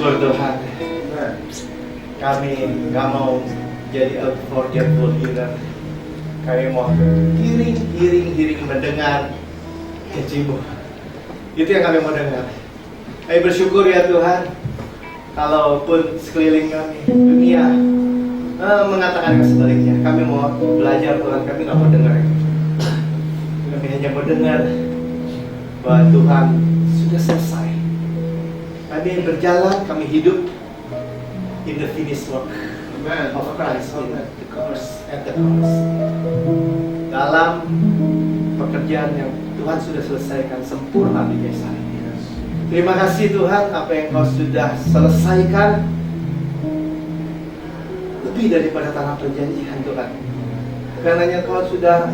Bersyukur Tuhan. Kami gak mau jadi unforgettable leader. Kami mau hiring mendengar janji-Mu. Itu yang kami mau dengar. Kami bersyukur ya Tuhan. Kalaupun sekeliling kami dunia mengatakan yang sebaliknya, kami mau belajar Tuhan. Kami gak mau dengar itu. Kami hanya mau dengar bahwa Tuhan sudah selesai. Kami berjalan, kami hidup in the finished work of Christ, in the cross, at the cross. Dalam pekerjaan yang Tuhan sudah selesaikan sempurna di Yesaya. Terima kasih Tuhan, apa yang Kau sudah selesaikan lebih daripada tanah perjanjian Tuhan. Karenanya Kau sudah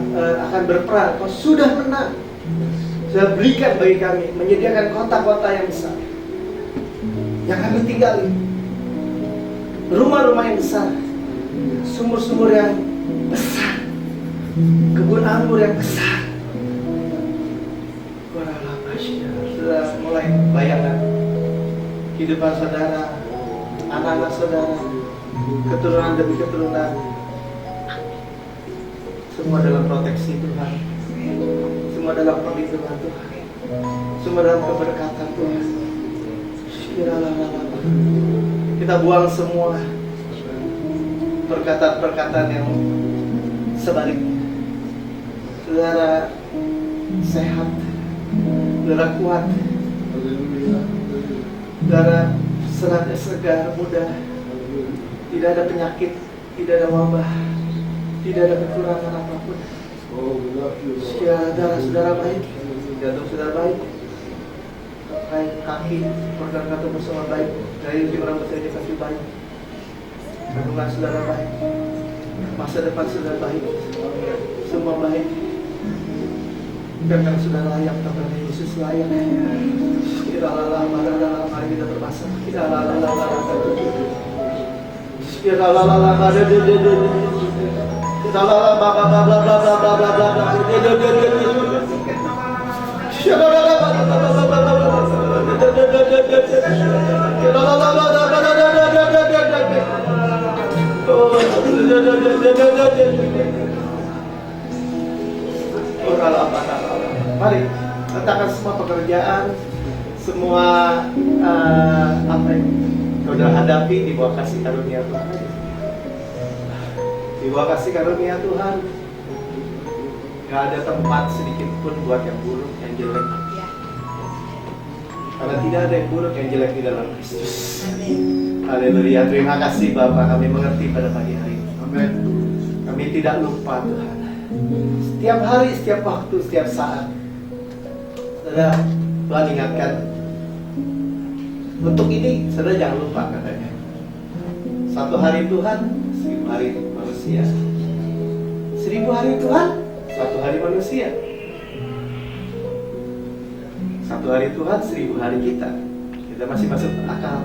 akan berperang, Kau sudah menang, sudah berikan bagi kami, menyediakan kota-kota yang besar yang kami tinggali, rumah-rumah yang besar, sumur-sumur yang besar, kebun anggur yang besar. Sudah mulai bayangkan kehidupan saudara, anak-anak saudara, keturunan demi keturunan, semua dalam proteksi Tuhan, semua dalam perlindungan Tuhan, semua dalam keberkatan Tuhan. Kita buang semua perkataan-perkataan yang sebaliknya. Saudara sehat, saudara kuat, saudara segar, muda, tidak ada penyakit, tidak ada wabah, tidak ada kekurangan apapun. Saudara baik, jantung saudara baik, kaki, organ-organ semua baik, dari orang bersama kasih baik, kandungan saudara baik, masa depan saudara baik, semua baik. Karena sudah layak, karena Yesus layak. Mari kita berpasrah. Mari letakkan semua pekerjaan, semua apa yang kau sudah hadapi di bawah kasih karunia Tuhan. Di bawah kasih karunia Tuhan, gak ada tempat sedikit pun buat yang buruk, yang jelek. Karena tidak ada yang buruk, yang jelek di dalam Kristus. Haleluya. Terima kasih Bapak, kami mengerti pada pagi hari ini. Amin. Kami tidak lupa Tuhan. Setiap hari, setiap waktu, setiap saat, saudara, Tuhan ingatkan. Untuk ini, saudara jangan lupa katanya. 1 hari Tuhan, 1000 hari manusia. 1000 hari Tuhan, 1 hari manusia. 1 hari Tuhan, 1000 hari kita. Kita masih masuk akal.